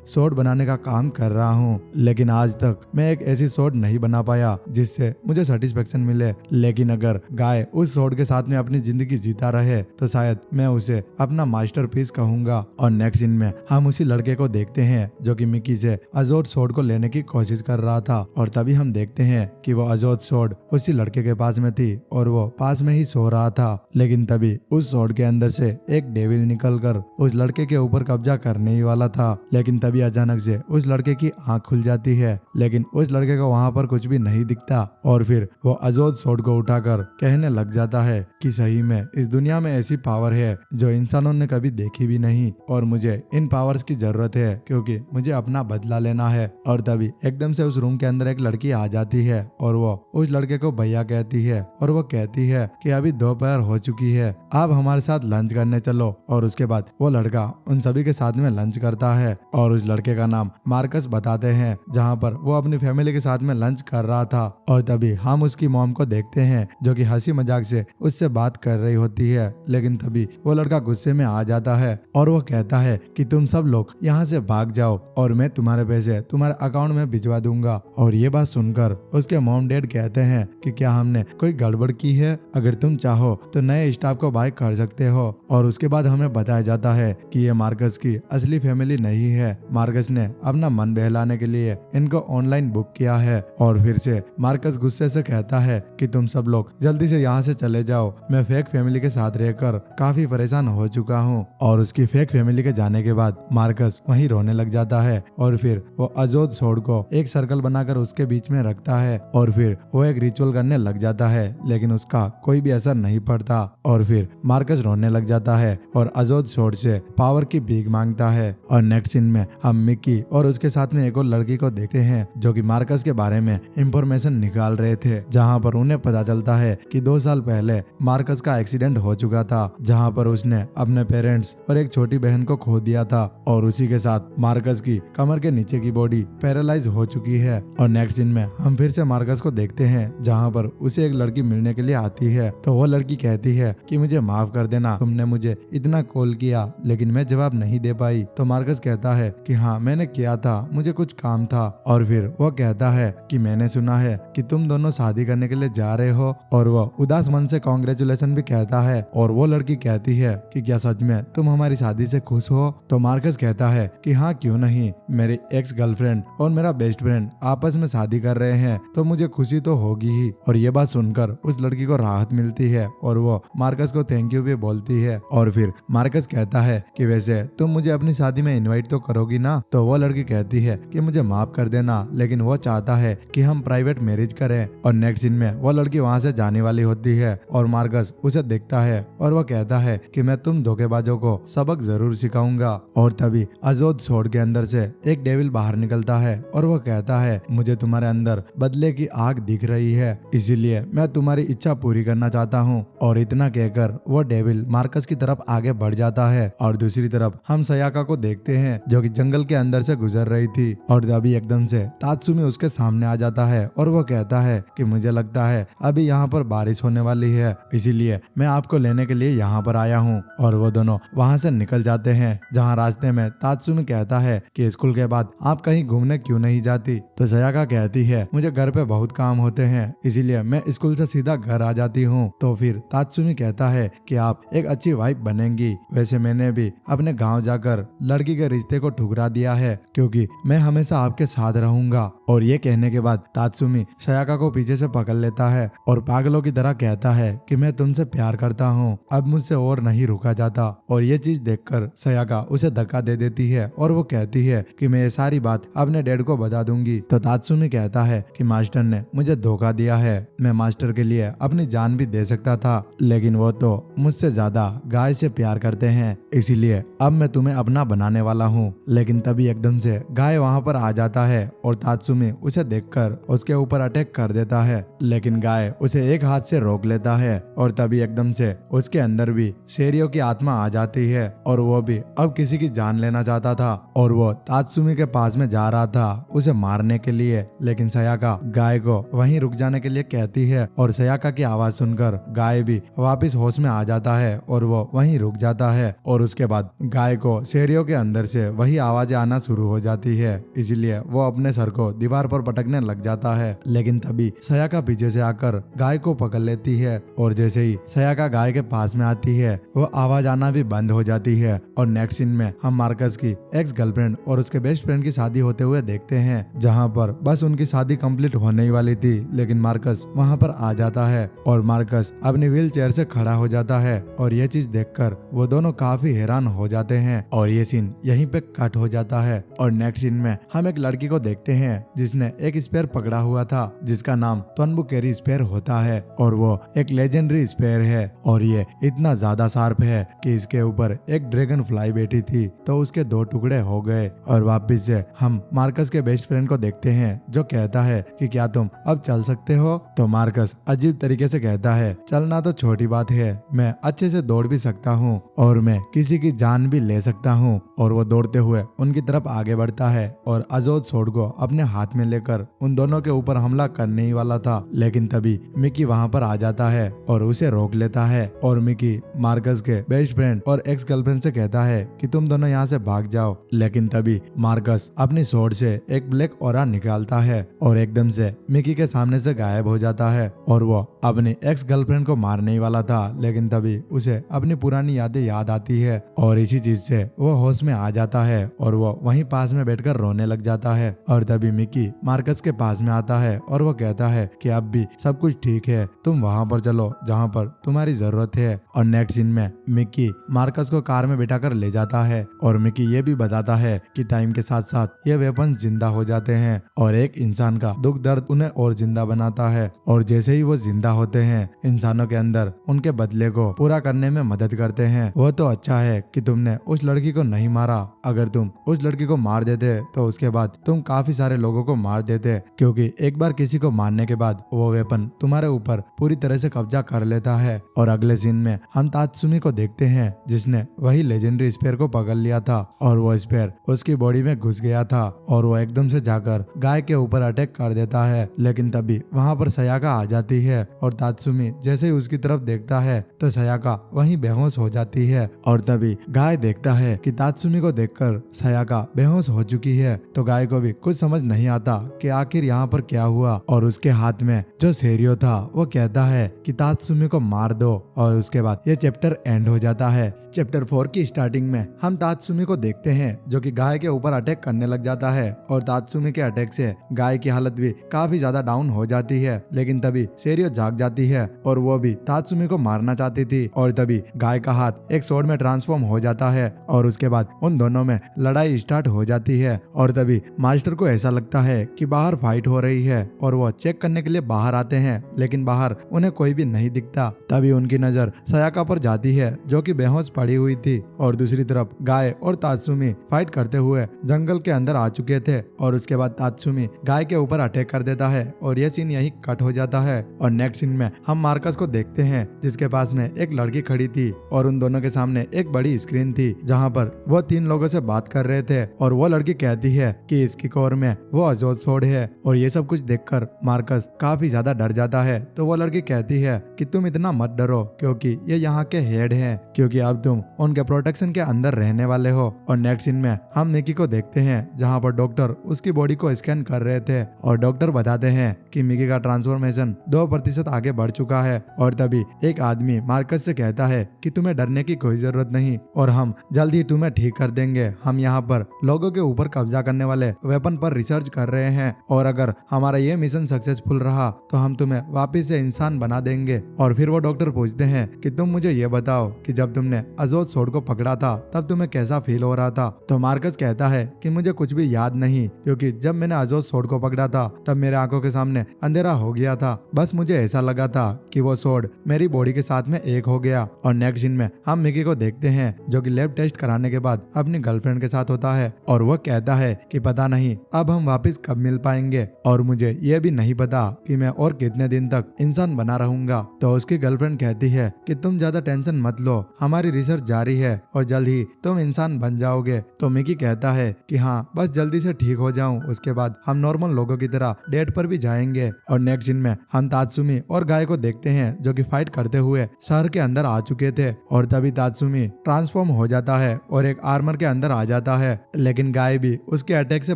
सोड बनाने का काम कर रहा हूँ, लेकिन आज तक मैं एक ऐसी सोड नहीं बना पाया जिससे मुझे सेटिस्फेक्शन मिले। लेकिन अगर गाय उस सोड के साथ में अपनी जिंदगी जीता रहे तो शायद मैं उसे अपना मास्टरपीस कहूंगा। और नेक्स्ट सीन में हम उसी लड़के को देखते हैं जो कि मिकी से अजोद सोड को लेने की कोशिश कर रहा था। और तभी हम देखते हैं कि वो अजोद सोड उसी लड़के के पास में थी और वो पास में ही सो रहा था। लेकिन तभी उस सोड के अंदर से एक डेविल निकलकर उस लड़के के ऊपर कब्जा करने ही वाला था। लेकिन तभी अचानक से उस लड़के की आंख खुल जाती है, लेकिन उस लड़के को वहां पर कुछ भी नहीं दिखता। और फिर वो अजोद सोड को उठाकर कहने लग जाता है कि सही में इस दुनिया में ऐसी पावर है जो इंसानों ने कभी देखी भी नहीं, और मुझे इन पावर्स की जरूरत है क्योंकि मुझे अपना बदला लेना है। और तभी एकदम से उस रूम के अंदर एक लड़की आ जाती है और वो उस लड़के को भैया कहती है और वो कहती है कि अभी दोपहर हो चुकी है, आप हमारे साथ लंच करने चलो। और उसके बाद वो लड़का उन सभी के साथ में लंच करता है और उस लड़के का नाम मार्कस बताते हैं, जहाँ पर वो अपनी फैमिली के साथ में लंच कर रहा था। और तभी हम उसकी मॉम को देखते हैं जो कि हंसी मजाक से उससे बात कर रही होती है। लेकिन तभी वो लड़का गुस्से में आ जाता है और वो कहता है कि तुम सब लोग यहाँ से भाग जाओ और मैं तुम्हारे पैसे तुम्हारे अकाउंट में भिजवा दूंगा। और ये बात सुनकर उसके मॉम डैड कहते हैं कि क्या हमने कोई गड़बड़ की है, अगर तुम चाहो तो नए स्टाफ को बाय कर सकते हो। और उसके बाद हमें बताया जाता है कि ये मार्कस की असली फैमिली नहीं है, मार्कस ने अपना मन बहलाने के लिए इनको ऑनलाइन बुक किया है। और फिर से मार्कस गुस्से से कहता है कि तुम सब लोग जल्दी से यहाँ से चले जाओ, मैं फेक फैमिली के साथ रहकर काफी परेशान हो चुका हूँ। और उसकी फेक फैमिली के जाने के बाद मार्कस वहीं रोने लग जाता है और फिर वो अजोद सोड को एक सर्कल बनाकर उसके बीच में रखता है और फिर वो एक रिचुअल करने लग जाता है, लेकिन उसका कोई भी असर नहीं पड़ता। और फिर मार्कस रोने लग जाता है और अजोद सोड से पावर की भीख मांगता है। और नेक्स्ट सीन में हम मिकी और उसके साथ में एक और लड़की को देखते हैं जो कि मार्कस के बारे में इंफॉर्मेशन निकाल रहे थे, जहाँ पर उन्हें पता चलता है कि 2 साल पहले मार्कस का एक्सीडेंट हो चुका था, जहाँ पर उसने अपने पेरेंट्स और एक छोटी बहन को खो दिया था। और उसी के साथ मार्कस की कमर के नीचे की बॉडी पैरालाइज हो चुकी है। और नेक्स्ट सीन में हम फिर से मार्कस को देखते हैं, जहाँ पर उसे एक लड़की मिलने के लिए आती है। तो वो लड़की कहती है कि मुझे माफ कर देना, तुमने मुझे इतना कॉल किया लेकिन मैं जवाब नहीं दे पाई। तो मार्कस कहता है कि हाँ मैंने किया था, मुझे कुछ काम था। और फिर वो कहता है कि मैंने सुना है कि तुम दोनों शादी करने के लिए जा रहे हो, और वो उदास मन से कांग्रेचुलेशन भी कहता है। और वो लड़की कहती है कि क्या सच में तुम हमारी शादी से खुश हो? तो मार्कस कहता है कि हाँ क्यों नहीं, मेरी एक्स गर्लफ्रेंड और मेरा बेस्ट फ्रेंड आपस में शादी कर रहे हैं तो मुझे खुशी तो होगी ही। और ये बात सुनकर उस लड़की को राहत मिलती है और वो मार्कस को थैंक यू भी बोलती है। और फिर मार्कस कहता है कि वैसे तुम मुझे अपनी शादी में इनवाइट तो करोगी ना? तो वो लड़की कहती है कि मुझे माफ कर देना, लेकिन वो चाहता है कि हम प्राइवेट मैरिज करें। और नेक्स्ट सीन में वो लड़की वहाँ से जाने वाली होती है और मार्कस उसे देखता है और वो कहता है कि मैं तुम धोखेबाजों को सबक जरूर सिखाऊंगा। और तभी अजोद सोड के अंदर से एक डेविल बाहर निकलता है और वो कहता है मुझे तुम्हारे अंदर बदले की आग दिख रही है, इसीलिए मैं तुम्हारी इच्छा पूरी करना चाहता हूँ। और इतना कहकर वो डेविल मार्कस की तरफ आगे बढ़ जाता है। और दूसरी तरफ हम सयाका को देखते हैं जो कि जंगल के अंदर से गुजर रही थी। और तभी एकदम से तात्सुमी उसके सामने आ जाता है और वो कहता है कि मुझे लगता है अभी यहाँ पर बारिश होने वाली है, इसीलिए मैं आपको लेने के लिए यहाँ पर आया हूँ। और वो दोनों वहाँ से निकल जाते हैं, जहाँ रास्ते में तात्सुमी कहता है कि स्कूल के बाद आप कहीं घूमने क्यों नहीं जाती? तो सयाका कहती है मुझे घर पे बहुत काम होते हैं, इसीलिए मैं स्कूल से सीधा घर आ जाती हूँ। तो फिर तात्सुमी कहता है कि आप एक अच्छी वाइफ बनेंगी, वैसे मैंने भी अपने गाँव जाकर लड़की के रिश्ते को ठुकरा दिया है क्योंकि मैं हमेशा आपके साथ रहूंगा। और ये कहने के बाद तात्सुमी सयाका को पीछे से पकड़ लेता है और पागलों की तरह कहता है कि मैं तुमसे प्यार करता हूँ, अब मुझसे और नहीं रुका जाता। और ये चीज देखकर सयाका उसे धक्का दे देती है और वो कहती है कि मैं ये सारी बात अपने डैड को बता दूंगी। तो तात्सुमी कहता है कि मास्टर ने मुझे धोखा दिया है, मैं मास्टर के लिए अपनी जान भी दे सकता था, लेकिन वो तो मुझसे ज्यादा गाय से प्यार करते हैं, इसीलिए अब मैं तुम्हें अपना बनाने वाला हूँ। लेकिन तभी एकदम से गाय वहाँ पर आ जाता है और तात्सुमी उसे देखकर उसके ऊपर अटैक कर देता है, लेकिन गाय उसे एक हाथ से रोक लेता है। और तभी एकदम से उसके अंदर भी शेरियो की आत्मा आ जाती है और वो भी अब किसी की जान लेना चाहता था और वो तात्सुमी के पास में जा रहा था उसे मारने के लिए, लेकिन सयाका गाय को वहीं रुक जाने के लिए कहती है और सयाका की आवाज सुनकर गाय भी वापस होश में आ जाता है और वो वहीं रुक जाता है और उसके बाद गाय को शेरियो के अंदर से वही आवाजें आना शुरू हो जाती है, इसलिए वो अपने सर को दीवार पर पटकने लग जाता है। लेकिन तभी सयाका पीछे से आकर गाय को पकड़ लेती है और जैसे ही सयाका गाय के पास में आती है वो आवाज आना भी बंद हो जाती है और नेक्स्ट सीन में हम मार्कस की एक्स गर्लफ्रेंड और उसके बेस्ट फ्रेंड की शादी होते हुए देखते हैं, जहां पर बस उनकी शादी कंप्लीट होने ही वाली थी, लेकिन मार्कस वहां पर आ जाता है और मार्कस अपनी व्हील चेयर से खड़ा हो जाता है और ये चीज देखकर वो दोनों काफी हैरान हो जाते हैं और ये सीन यहीं पे कट हो जाता है। और नेक्स्ट सीन में हम एक लड़की को देखते हैं जिसने एक स्पेयर पकड़ा हुआ था जिसका नाम तोनबुकेरी स्पेयर होता है और वो एक लेजेंडरी स्पेयर है और ये इतना ज्यादा शार्प है कि इसके ऊपर एक ड्रैगन फ्लाई बैठी थी तो उसके 2 टुकड़े हो गए। और वापिस से हम मार्कस के बेस्ट फ्रेंड को देखते हैं जो कहता है कि क्या तुम अब चल सकते हो, तो मार्कस अजीब तरीके से कहता है चलना तो छोटी बात है, मैं अच्छे से दौड़ भी सकता हूँ और मैं किसी की जान भी ले सकता हूँ। और वो दौड़ते हुए उनकी तरफ आगे बढ़ता है और अजोद सोड को अपने हाथ में लेकर उन दोनों के ऊपर हमला करने ही वाला था, लेकिन तभी मिकी वहां पर आ जाता है और उसे रोक लेता है और मिकी मार्कस के बेस्ट फ्रेंड और एक्स गर्लफ्रेंड से कहता है कि तुम दोनों यहाँ से भाग जाओ। लेकिन तभी मार्कस अपनी सोड से एक ब्लैक ऑरा निकालता है और एकदम से मिकी के सामने से गायब हो जाता है और वो अपनी एक्स गर्लफ्रेंड को मारने ही वाला था, लेकिन तभी उसे अपनी पुरानी यादें याद आती है और इसी चीज से वो होश में आ जाता है और वो वहीं पास में बैठकर रोने लग जाता है। और तभी मिकी मार्कस के पास में आता है और वो कहता है कि अब भी सब कुछ ठीक है, तुम वहां पर चलो जहां पर तुम्हारी जरूरत है। और नेक्स्ट सीन में मिकी मार्कस को कार में बिठाकर ले जाता है और मिकी ये भी बताता है कि टाइम के साथ साथ ये वेपन जिंदा हो जाते हैं और एक इंसान का दुख दर्द उन्हें और जिंदा बनाता है और जैसे ही वो जिंदा होते हैं इंसानों के अंदर उनके बदले को पूरा करने में मदद करते हैं। वो तो अच्छा है कि तुमने उस लड़की को नहीं मारा, अगर तुम उस लड़की को मार देते तो उसके बाद तुम काफी सारे लोगों को मार देते, क्योंकि एक बार किसी को मारने के बाद वो वेपन तुम्हारे ऊपर पूरी तरह से कब्जा कर लेता है। और अगले सीन में हम तात्सुमी को देखते हैं जिसने वही लेजेंडरी स्पेयर को पकड़ लिया था और वो स्पेयर उसकी बॉडी में घुस गया था और वो एकदम से जाकर गाय के ऊपर अटैक कर देता है। लेकिन तभी वहां पर सयाका आ जाती है और तात्सुमी जैसे ही उसकी तरफ देखता है तो सयाका वहीं बेहोश हो जाती है और तभी गाय देखता है कि तात्सुमी को देखकर सयाका बेहोश हो चुकी है, तो गाय को भी कुछ समझ नहीं आता कि आखिर यहाँ पर क्या हुआ और उसके हाथ में जो शेरियो था वो कहता है कि तात्सुमी को मार दो और उसके बाद ये चैप्टर एंड हो जाता है। चैप्टर 4 की स्टार्टिंग में हम तात्सुमी को देखते हैं जो कि गाय के ऊपर अटैक करने लग जाता है और तात्सुमी के अटैक से गाय की हालत भी काफी ज्यादा डाउन हो जाती है। लेकिन तभी शेरियो जाग जाती है और वो भी तात्सुमी को मारना चाहती थी और तभी गाय का हाथ एक स्वॉर्ड में ट्रांसफॉर्म हो जाता है और उसके बाद उन दोनों में लड़ाई स्टार्ट हो जाती है। और तभी मास्टर को ऐसा लगता है कि बाहर फाइट हो रही है और वो चेक करने के लिए बाहर आते हैं, लेकिन बाहर उन्हें कोई भी नहीं दिखता। तभी उनकी नजर सयाका पर जाती है जो कि बेहोश पड़ी हुई थी और दूसरी तरफ गाय और तात्सुमी फाइट करते हुए जंगल के अंदर आ चुके थे और उसके बाद तात्सुमी गाय के ऊपर अटैक कर देता है और यह सीन यही कट हो जाता है। और नेक्स्ट सीन में हम मार्कस को देखते हैं जिसके पास में एक लड़की खड़ी थी और उन दोनों के सामने एक बड़ी स्क्रीन थी जहां पर वो 3 लोगों से बात कर रहे थे और वो लड़की कहती है कि इसकी कोर में वो अजोद सोड है और ये सब कुछ देखकर मार्कस काफी ज्यादा डर जाता है। तो वो लड़की कहती है कि तुम इतना मत डरो क्योंकि ये यहाँ के हेड हैं, क्योंकि अब तुम उनके प्रोटेक्शन के अंदर रहने वाले हो। और नेक्स्ट सीन में हम मिकी को देखते हैं जहां पर डॉक्टर उसकी बॉडी को स्कैन कर रहे थे और डॉक्टर बताते हैं कि मिकी का ट्रांसफॉर्मेशन 2% आगे बढ़ चुका है। और तभी एक आदमी मार्कस से कहता है कि तुम्हें डरने की कोई जरूरत नहीं और हम जल्द ही तुम्हें ठीक कर देंगे। हम यहाँ पर लोगों के ऊपर कब्जा करने वाले वेपन पर रिसर्च कर रहे हैं और अगर हमारा ये मिशन सक्सेसफुल रहा तो हम तुम्हें वापिस से इंसान बना देंगे। और फिर वो डॉक्टर पूछते हैं कि तुम मुझे ये बताओ कि जब तुमने अजोद सोड को पकड़ा था तब तुम्हें कैसा फील हो रहा था? तो मार्कस कहता है कि मुझे कुछ भी याद नहीं, क्योंकि जब मैंने अजोद सोड को पकड़ा था तब मेरे आंखों के सामने अंधेरा हो गया था। बस मुझे ऐसा लगा था कि वो सोड मेरी बॉडी के साथ में एक हो गया। और नेक्स्ट सीन में हम मिकी को देखते हैं जो कि लैब टेस्ट कराने के बाद अपनी गर्लफ्रेंड के साथ होता है और वो कहता है कि पता नहीं अब हम वापस कब मिल पाएंगे और मुझे ये भी नहीं पता कि मैं और कितने दिन तक इंसान बना रहूंगा। तो उसकी गर्लफ्रेंड कहती है कि तुम ज्यादा टेंशन मत लो, हमारी रिसर्च जारी है और जल्द ही तुम इंसान बन जाओगे। तो मिकी कहता है कि हाँ, बस जल्दी से ठीक हो जाऊं, उसके बाद हम नॉर्मल लोगों की तरह डेट पर भी जाएंगे। और नेक्स्ट सीन में हम तात्सुमी और गाय को देखते हैं जो कि फाइट करते हुए शहर के अंदर आ चुके थे और तभी तात्सुमी ट्रांसफॉर्म हो जाता है और एक आर्मर के अंदर आ जाता है, लेकिन गाय भी उसके अटैक से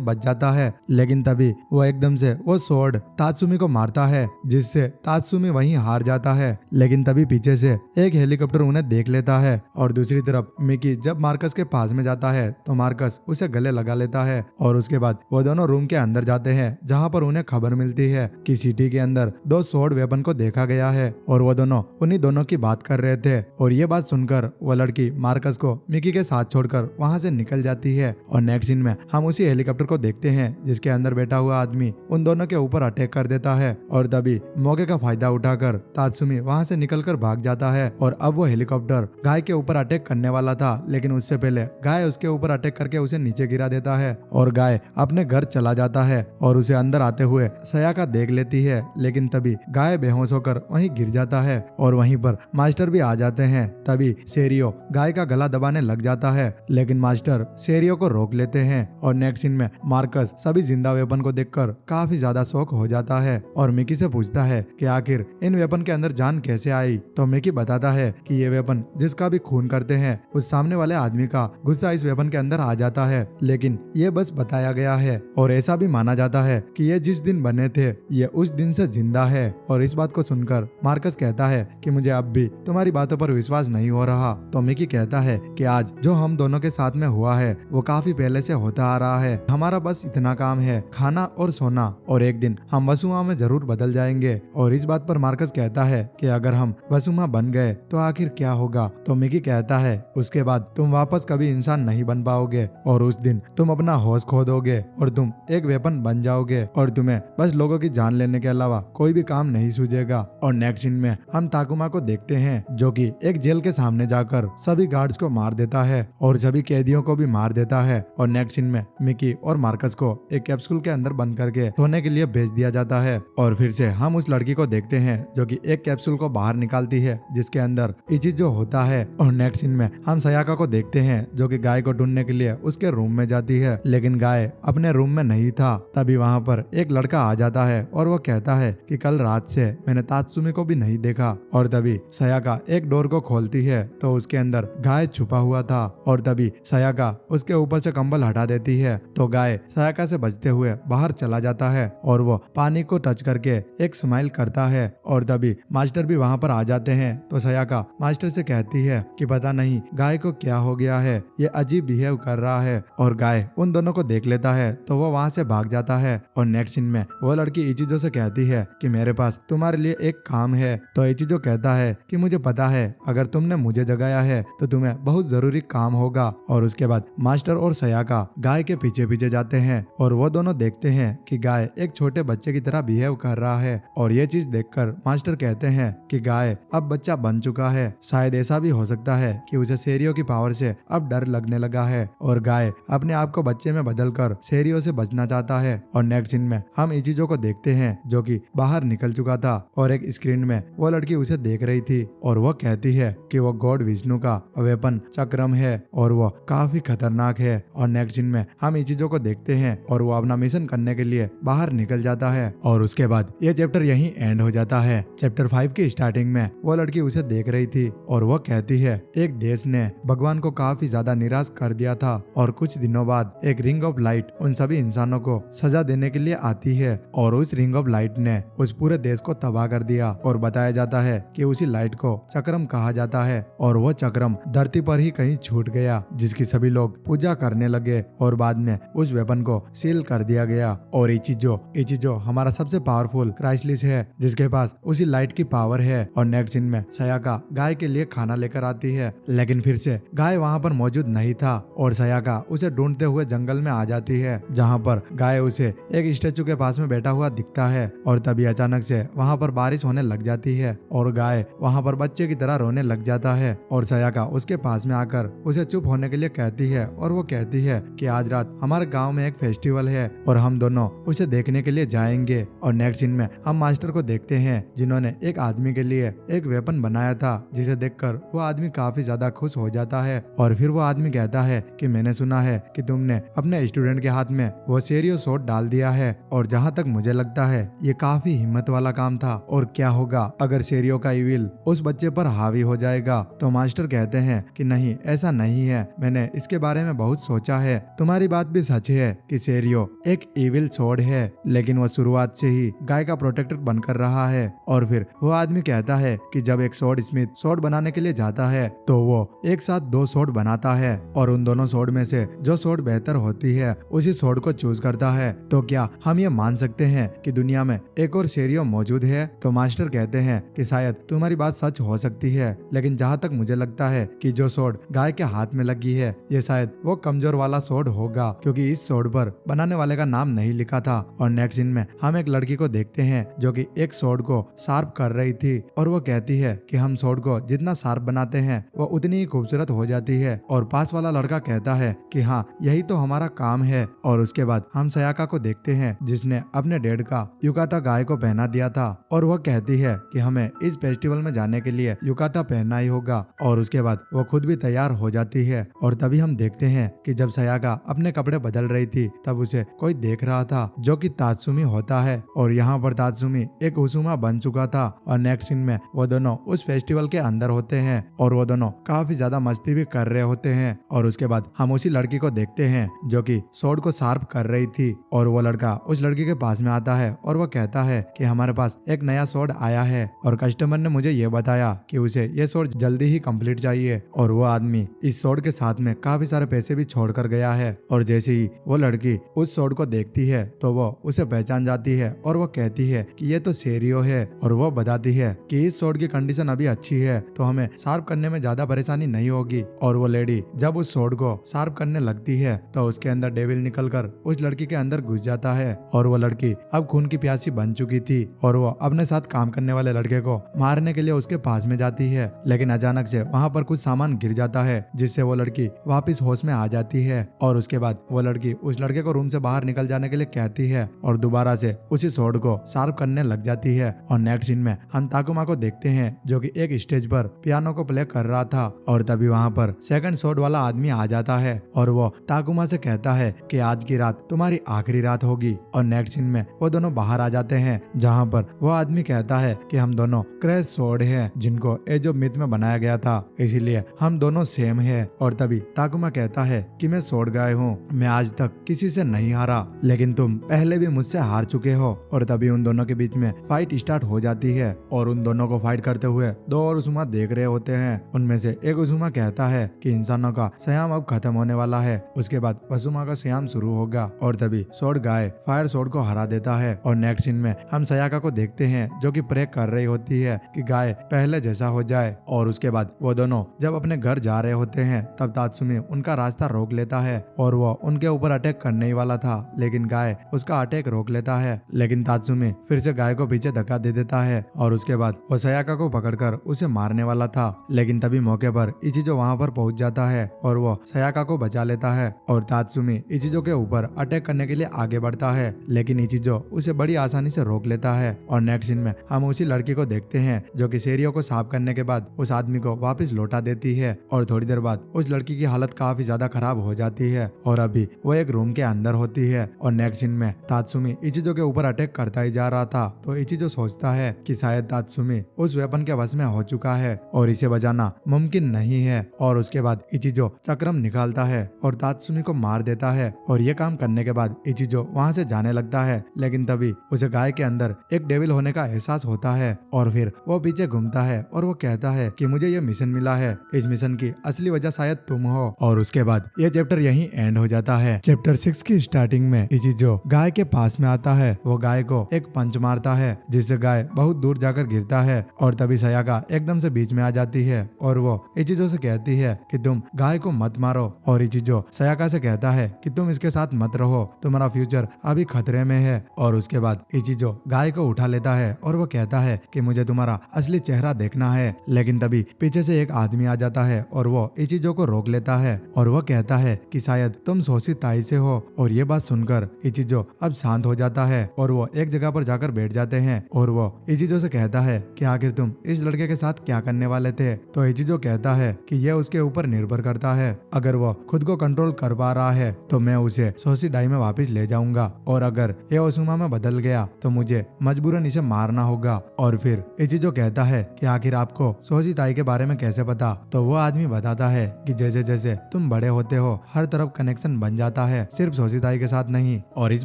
बच जाता है। लेकिन तभी वो एकदम से वो स्वॉर्ड तात्सुमी को मारता है जिससे तात्सुमी वहीं हार जाता है। लेकिन तभी पीछे से एक हेलीकॉप्टर उन्हें देख लेता है और दूसरी तरफ मिकी जब मार्कस के पास में जाता है तो मार्कस उसे गले लगा लेता है और उसके बाद वो दोनों रूम के अंदर जाते हैं जहाँ पर उन्हें खबर मिलती है कि सिटी के अंदर 2 स्वॉर्ड वेपन को देखा गया है और वो दोनों उन्हीं दोनों की बात कर रहे थे। और ये बात सुनकर वो लड़की मार्कस को मिकी के साथ छोड़कर वहाँ से निकल जाती है। और नेक्स्ट सीन में हम उसी हेलीकॉप्टर को देखते हैं जिसके अंदर बैठा हुआ आदमी उन दोनों के ऊपर अटैक कर देता है और तभी मौके का फायदा उठाकर तात्सुमी वहाँ से निकलकर भाग जाता है। और अब वो हेलीकॉप्टर गाय के ऊपर अटैक करने वाला था, लेकिन उससे पहले गाय उसके ऊपर अटैक करके उसे नीचे गिरा देता है और गाय अपने घर चला जाता है और उसे अंदर आते हुए सयाका देख लेती है। लेकिन तभी गाय बेहोश होकर वहीं गिर जाता है और वहीं पर मास्टर भी आ जाते हैं। तभी सेरियो गाय का गला दबाने लग जाता है, लेकिन मास्टर सेरियो को रोक लेते हैं। और नेक्स्ट सीन में मार्कस सभी जिंदा वेपन को देखकर काफी ज्यादा शौक हो जाता है और मिकी से पूछता है कि आखिर इन वेपन के अंदर जान कैसे आई। तो मिकी बताता है कि ये वेपन जिसका भी खून करते हैं उस सामने वाले आदमी का गुस्सा इस वेपन के अंदर आ जाता है, लेकिन ये बस बताया गया है और ऐसा भी माना जाता है कि ये जिस दिन बने थे ये उस दिन से जिंदा है। और इस बात को सुनकर मार्कस कहता है कि मुझे अब भी तुम्हारी बातों पर विश्वास नहीं हो रहा। तो मिकी कहता है कि आज जो हम दोनों के साथ में हुआ है वो काफी पहले से होता आ रहा है, हमारा बस इतना काम है, खाना और सोना, और एक दिन हम वसुमा में जरूर बदल जाएंगे। और इस बात पर मार्कस कहता है कि अगर हम वसुमा बन गए तो आखिर क्या होगा। तो मिकी कहता है उसके बाद तुम वापस कभी इंसान नहीं बन पाओगे और उस दिन तुम अपना होश खो दोगे और तुम एक वेपन बन जाओगे और तुम्हें बस लोगों की जान लेने के अलावा कोई भी काम नहीं सूझेगा। और नेक्स्ट सीन में हम ताकुमा को देखते हैं जो कि एक जेल के सामने जाकर सभी गार्ड्स को मार देता है और सभी कैदियों को भी मार देता है। और नेक्स्ट सीन में मिकी और मार्कस को एक कैप्सूल के अंदर बंद करके सोने के लिए भेज दिया जाता है। और फिर से हम उस लड़की को देखते हैं जो कि एक कैप्सूल को बाहर निकालती है जिसके अंदर इचिजो होता है। और नेक्स्ट सीन में हम सयाका को देखते हैं जो कि गाय को ढूंढने के लिए उसके रूम में जाती है, लेकिन गाय अपने रूम में नहीं था। तभी वहाँ पर एक लड़का आ जाता है और वो कहता है कि कल रात से मैंने तात्सुमी को भी नहीं देखा। और तभी सयाका एक डोर को खोलती है तो उसके अंदर गाय छुपा हुआ था और तभी सयाका उसके ऊपर से कंबल हटा देती है तो गाय सयाका से बचते हुए बाहर चला जाता है और वो पानी को टच करके एक स्माइल करता है। और तभी मास्टर भी वहाँ पर आ जाते हैं तो सयाका मास्टर से कहती है कि पता नहीं गाय को क्या हो गया है, ये अजीब बिहेव कर रहा है। और गाय उन दोनों को देख लेता है तो वो वहाँ से भाग जाता है। और नेक्स्ट सीन में वो लड़की इचिजो से कहती है कि मेरे पास तुम्हारे लिए एक काम है। तो इचिजो कहता है कि मुझे पता है अगर तुमने मुझे जगाया है तो तुम्हें बहुत जरूरी काम होगा। और उसके बाद मास्टर और सयाका गाय के पीछे पीछे जाते हैं और वो दोनों देखते हैं कि गाय एक छोटे बच्चे की तरह बिहेव कर रहा है। और ये चीज देखकर मास्टर कहते हैं कि गाय अब बच्चा बन चुका है, शायद ऐसा भी हो सकता है कि उसे सेरियो की पावर से अब डर लगने लगा है और गाय अपने आप को बच्चे में बदलकर सेरियो से बचना चाहता है। और नेक्स्ट सीन में हम इचिजो को देखते हैं जो कि बाहर निकल चुका था और एक स्क्रीन में वो लड़की उसे देख रही थी और वो कहती है कि वो गॉड विष्णु का वेपन चक्रम है और वो काफी खतरनाक है। और नेक्स्ट सीन में हम इचिजो को देखते हैं और वो अपना मिशन करने के लिए बाहर निकल जाता है। और उसके बाद ये चैप्टर यहीं एंड हो जाता है। चैप्टर 5 की स्टार्टिंग में वो लड़की उसे देख रही थी और वो कहती है एक देश ने भगवान को काफी ज्यादा निराश कर दिया था और कुछ दिनों बाद एक रिंग ऑफ लाइट उन सभी इंसानों को सजा देने के लिए आती है और उस रिंग ऑफ लाइट ने उस पूरे देश को तबाह कर दिया। और बताया जाता है कि उसी लाइट को चक्रम कहा जाता है और वो चक्रम धरती पर ही कहीं छूट गया जिसकी सभी लोग पूजा करने लगे और बाद में उस वेपन को सील कर दिया गया। और इचिजो हमारा सबसे पावरफुल क्राइस्लिस है जिसके पास उसी लाइट की पावर है। और नेक्स्ट सीन में सयाका गाय के लिए खाना लेकर आती है, लेकिन फिर से गाय वहाँ पर मौजूद नहीं था और सयाका उसे ढूंढते हुए जंगल में आ जाती है, जहाँ पर गाय उसे एक स्टेचू के पास में बैठा हुआ दिखता है। और तभी अचानक से वहाँ पर बारिश होने लग जाती है और गाय वहाँ पर बच्चे की तरह रोने लग जाता है और सयाका उसके पास में आकर उसे चुप होने के लिए कहती है और वो कहती है कि आज रात हमारे गांव में एक फेस्टिवल है और हम दोनों उसे देखने के लिए जाएंगे। और नेक्स्ट सीन में हम मास्टर को देखते हैं जिन्होंने एक आदमी के लिए एक वेपन बनाया था, जिसे देखकर वो आदमी काफी ज्यादा खुश हो जाता है। और फिर वो आदमी कहता है कि मैंने सुना है कि तुमने अपने स्टूडेंट के हाथ में वो सेरियो शॉट डाल दिया है और जहाँ तक मुझे लगता है ये काफी हिम्मत वाला काम था, और क्या होगा अगर सेरियो का इविल उस बच्चे पर हावी हो जाएगा। तो मास्टर कहते हैं कि नहीं, ऐसा नहीं है, मैंने इसके बारे में बहुत सोचा है, तुम्हारी बात भी सच है कि सेरियो एक इविल स्वॉर्ड है, लेकिन वो शुरुआत से ही गाय का प्रोटेक्टर बनकर रहा है। और फिर वो आदमी कहता है कि जब एक स्वॉर्ड स्मिथ स्वॉर्ड बनाने के लिए जाता है तो वो एक साथ 2 स्वॉर्ड बनाता है और उन दोनों स्वॉर्ड में से जो स्वॉर्ड बेहतर होती है उसी स्वॉर्ड को चूज करता है। तो क्या हम ये मान सकते हैं कि दुनिया में एक और सेरियो मौजूद है? तो मास्टर कहते हैं कि शायद तुम्हारी बात सच हो सकती है, लेकिन जहाँ तक मुझे लगता है कि जो स्वॉर्ड गाय के हाथ में लगी है ये शायद वो कमजोर वाला स्वॉर्ड होगा, क्योंकि इस स्वॉर्ड पर बनाने वाले का नाम नहीं लिखा था। और नेक्स्ट सीन में हम एक लड़की को देखते हैं जो कि एक स्वॉर्ड को शार्प कर रही थी और वो कहती है कि हम स्वॉर्ड को जितना शार्प बनाते हैं वो उतनी ही खूबसूरत हो जाती है। और पास वाला लड़का कहता है कि हाँ, यही तो हमारा काम है। और उसके बाद हम सयाका को देखते हैं जिसने अपने डैड का युकाटा गाय को पहना दिया था और वह कहती है कि हमें इस फेस्टिवल में जाने के लिए युकाटा पहनना ही होगा। और उसके बाद वो खुद भी तैयार हो जाती है और तभी हम देखते हैं कि जब सयाका अपने कपड़े बदल रही थी तब उसे कोई देख रहा था जो कि तात्सुमी होता है। और यहाँ पर तात्सुमी एक उसूमा बन चुका था और नेक्स्ट सीन में वो दोनों उस फेस्टिवल के अंदर होते हैं और वो दोनों काफी ज्यादा मस्ती भी कर रहे होते हैं। और उसके बाद हम उसी लड़की को देखते हैं जो कि स्वॉर्ड को शार्प कर रही थी और वो लड़का उस लड़की के पास में आता है और वो कहता है कि हमारे पास एक नया स्वॉर्ड आया है और कस्टमर ने मुझे ये बताया कि उसे ये स्वॉर्ड जल्दी ही कंप्लीट चाहिए। और वो आदमी इस स्वॉर्ड के साथ में काफी सारे पैसे भी छोड़ कर गया है। और जैसे ही वो लड़की उस स्वॉर्ड को देखती है तो वो उसे पहचान जाती है और वो कहती है कि ये तो सेरियो है। और वो बताती है कि इस स्वॉर्ड की कंडीशन अभी अच्छी है तो हमें शार्प करने में ज्यादा परेशानी नहीं होगी। और वो लेडी जब उस स्वॉर्ड को शार्प करने लगती है तो उसके अंदर डेविल निकलकर उस लड़की के अंदर घुस जाता है और वो लड़की अब खून की प्यासी बन चुकी थी और वो अपने साथ काम करने वाले लड़के को मारने के लिए उसके पास में जाती है। लेकिन अचानक से वहाँ पर कुछ सामान गिर जाता है जिससे वो लड़की वापस होश में आ जाती है। और उसके बाद वो लड़की उस लड़के को रूम से बाहर निकल जाने के लिए कहती है और दोबारा से उसी स्वॉर्ड को शार्प करने लग जाती है। और नेक्स्ट सीन में हम ताकुमा को देखते हैं जो कि एक स्टेज पर पियानो को प्ले कर रहा था और तभी वहाँ पर सेकंड स्वॉर्ड वाला आदमी आ जाता है और वो ताकुमा से कहता है कि आज की रात तुम्हारी आखिरी रात होगी। और नेक्स्ट सीन में वो दोनों बाहर आ जाते हैं जहाँ पर वो आदमी कहता है कि हम दोनों क्रैश स्वॉर्ड हैं जिनको एज ऑफ मिथ में बनाया गया था, इसीलिए हम दोनों सेम हैं। और तभी ताकुमा कहता है कि मैं स्वॉर्ड गाय हूँ, मैं आज तक किसी से नहीं हारा, लेकिन तुम पहले भी मुझसे हार चुके हो। और तभी उन दोनों के बीच में फाइट स्टार्ट हो जाती है और उन दोनों को फाइट करते हुए 2 और उसूमा देख रहे होते हैं। उनमें से एक उसूमा कहता है कि इंसानों का सयाम अब खत्म होने वाला है, उसके बाद वसुमा का सयाम शुरू होगा। और तभी स्वॉर्ड गाय फायर स्वॉर्ड को हरा देता है। और नेक्स्ट सीन में हम सयाका को देखते हैं जो कि प्रे कर रही होती है कि गाय पहले जैसा हो जाए। और उसके बाद वो दोनों जब अपने घर जा रहे होते हैं तब तात्सुमी उनका रास्ता रोक लेता है और वो उनके ऊपर अटैक करने ही वाला था, लेकिन गाय उसका अटैक रोक लेता है। लेकिन तात्सुमी फिर से गाय को पीछे धक्का दे देता है और उसके बाद वो सयाका को पकड़कर उसे मारने वाला था, लेकिन तभी मौके पर इचिजो वहाँ पर पहुंच जाता है और वो सयाका को बचा लेता है। और तात्सुमी इचिजो के ऊपर अटैक करने के लिए आगे बढ़ता है, लेकिन इचिजो उसे बड़ी आसानी से रोक लेता है। और नेक्स्ट सीन में हम उसी लड़की को देखते हैं जो कि सेरियो को साफ करने के बाद उस आदमी को वापस लौटा देती है। और थोड़ी देर बाद उस लड़की की हालत काफी ज्यादा खराब हो जाती है और अभी वो एक रूम के अंदर होती है। और नेक्स्ट सीन में तात्सुमी इचिजो के ऊपर अटैक करता ही जा रहा था तो इचिजो सोचता है कि शायद तात्सुमी उस वेपन के वश में हो चुका है और इसे बचाना मुमकिन नहीं है। और उसके बाद इचिजो चक्रम निकालता है और तात्सुमी को मार देता है और ये काम करने के बाद इचिजो वहाँ से जाने लगता है, लेकिन तभी उसे गाय के अंदर एक डेविल होने का एहसास होता है और फिर वो पीछे घूमता है और वो कहता है कि मुझे ये मिशन मिला है, इस मिशन की असली वजह शायद तुम हो। और उसके बाद ये चैप्टर यहीं एंड हो जाता है। चैप्टर 6 की स्टार्टिंग में इचिजो गाय के पास में आता है, वो गाय को एक पंच मारता है जिससे गाय बहुत दूर जाकर गिरता है और तभी सयाका एकदम से बीच में आ जाती है और वो इचिजो से कहती है कि तुम गाय को मत मारो, और इचिजो सयाका से कहता है कि तुम इसके साथ मत रहो, तुम्हारा फ्यूचर अभी खतरे में है। और उसके बाद इचिजो गाय को उठा लेता है और वो कहता है कि मुझे तुम्हारा असली चेहरा देखना है। लेकिन तभी पीछे से एक आदमी आ जाता है और वो इचिजो को रोक लेता है और वो कहता है कि शायद तुम सोशी ताई से हो। और ये बात सुनकर इचिजो अब शांत हो जाता है और वो एक जगह पर जाकर बैठ जाते हैं और वो इचिजो से कहता है कि आखिर तुम इस लड़के के साथ क्या करने वाले थे। तो इचिजो कहता है कि यह उसके ऊपर निर्भर करता है, अगर वो खुद को कंट्रोल कर पा रहा है तो मैं उसे सोशी डाई में वापस ले जाऊंगा, और अगर ये ओसुमा में बदल गया तो मुझे मजबूरन इसे मारना होगा। और फिर इचिजो कहता है कि आखिर आपको सोशी ताई के बारे में कैसे पता। तो वो आदमी बताता है कि जैसे जैसे तुम बड़े होते हो हर तरफ कनेक्शन बन जाता है, सिर्फ सोशी ताई के साथ नहीं। और इस